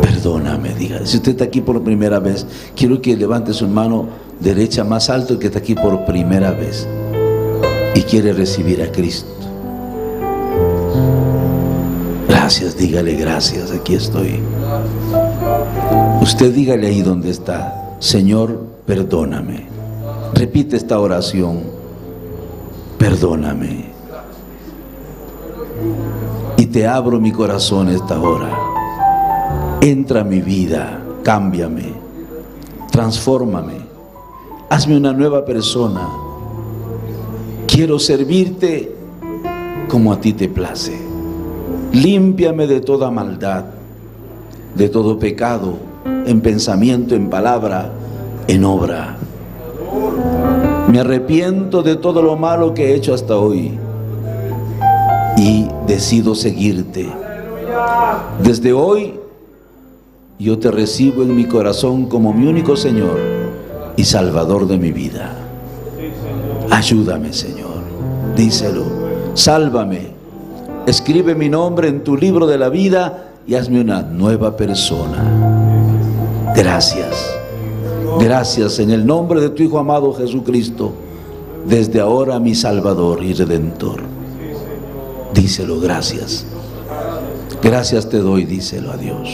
Perdóname, diga. Si usted está aquí por primera vez, quiero que levante su mano derecha más alto, que está aquí por primera vez y quiere recibir a Cristo. Gracias, dígale: gracias, aquí estoy. Usted dígale ahí donde está: Señor, perdóname. Repite esta oración: perdóname. Y te abro mi corazón esta hora. Entra a mi vida, cámbiame, transfórmame, hazme una nueva persona. Quiero servirte como a ti te place. Límpiame de toda maldad, de todo pecado, en pensamiento, en palabra, en obra. Me arrepiento de todo lo malo que he hecho hasta hoy y decido seguirte. Desde hoy yo te recibo en mi corazón como mi único Señor y Salvador de mi vida. Ayúdame, Señor. Díselo: sálvame. Escribe mi nombre en tu libro de la vida y hazme una nueva persona. Gracias. Gracias, en el nombre de tu Hijo amado Jesucristo, desde ahora mi Salvador y Redentor. Díselo, gracias. Gracias te doy, díselo a Dios.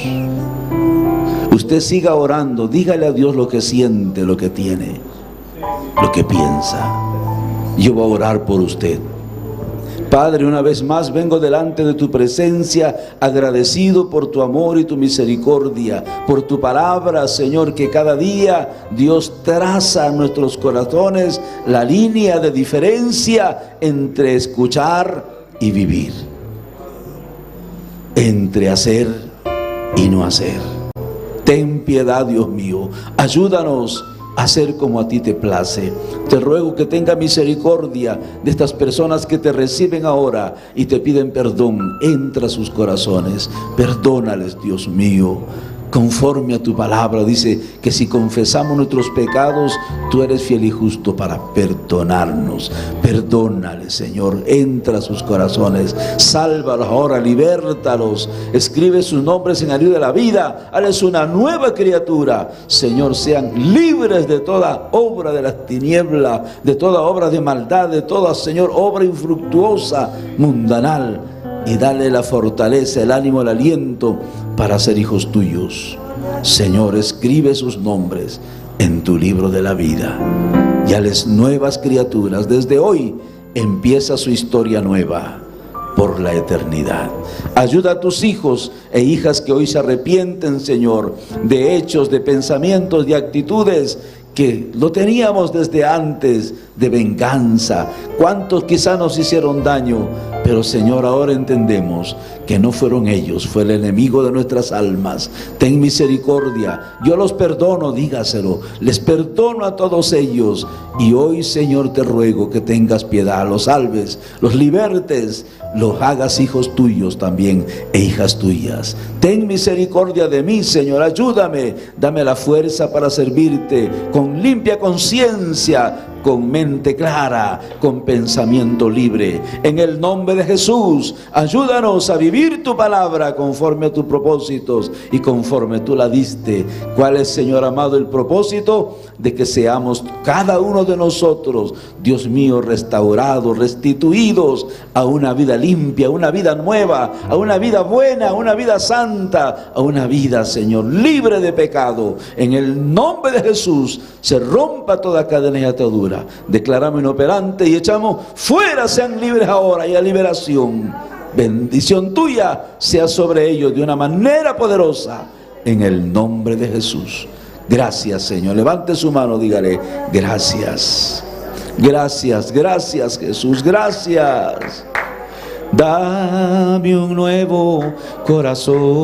Usted siga orando, dígale a Dios lo que siente, lo que tiene, lo que piensa. Yo voy a orar por usted. Padre, una vez más vengo delante de tu presencia, agradecido por tu amor y tu misericordia, por tu palabra, Señor, que cada día Dios traza en nuestros corazones la línea de diferencia entre escuchar y vivir, entre hacer y no hacer. Ten piedad, Dios mío, ayúdanos a hacer como a ti te place. Te ruego que tenga misericordia de estas personas que te reciben ahora y te piden perdón. Entra a sus corazones, perdónales, Dios mío, conforme a tu palabra. Dice que si confesamos nuestros pecados, tú eres fiel y justo para perdonarnos. Perdónales, Señor, entra a sus corazones, sálvalos ahora, libértalos, escribe sus nombres en el libro de la vida, hazles una nueva criatura. Señor, sean libres de toda obra de las tinieblas, de toda obra de maldad, de toda, Señor, obra infructuosa, mundanal, y dale la fortaleza, el ánimo, el aliento para ser hijos tuyos. Señor, escribe sus nombres en tu libro de la vida y hazles nuevas criaturas. Desde hoy empieza su historia nueva por la eternidad. Ayuda a tus hijos e hijas que hoy se arrepienten, Señor, de hechos, de pensamientos, de actitudes que lo teníamos desde antes, de venganza. ¿Cuántos quizás nos hicieron daño? Pero, Señor, ahora entendemos que no fueron ellos, fue el enemigo de nuestras almas. Ten misericordia, yo los perdono, dígaselo, les perdono a todos ellos. Y hoy, Señor, te ruego que tengas piedad, los salves, los libertes, los hagas hijos tuyos también e hijas tuyas. Ten misericordia de mí, Señor, ayúdame, dame la fuerza para servirte con limpia conciencia, con mente clara, con pensamiento libre. En el nombre de Jesús, ayúdanos a vivir tu palabra conforme a tus propósitos y conforme tú la diste. ¿Cuál es, Señor amado, el propósito? De que seamos cada uno de nosotros, Dios mío, restaurados, restituidos a una vida limpia, a una vida nueva, a una vida buena, a una vida santa, a una vida, Señor, libre de pecado. En el nombre de Jesús se rompa toda cadena y atadura. Declaramos inoperante y echamos fuera, sean libres ahora y a liberación. Bendición tuya sea sobre ellos de una manera poderosa, en el nombre de Jesús. Gracias, Señor. Levante su mano, dígale gracias. Gracias, gracias, Jesús, gracias. Dame un nuevo corazón.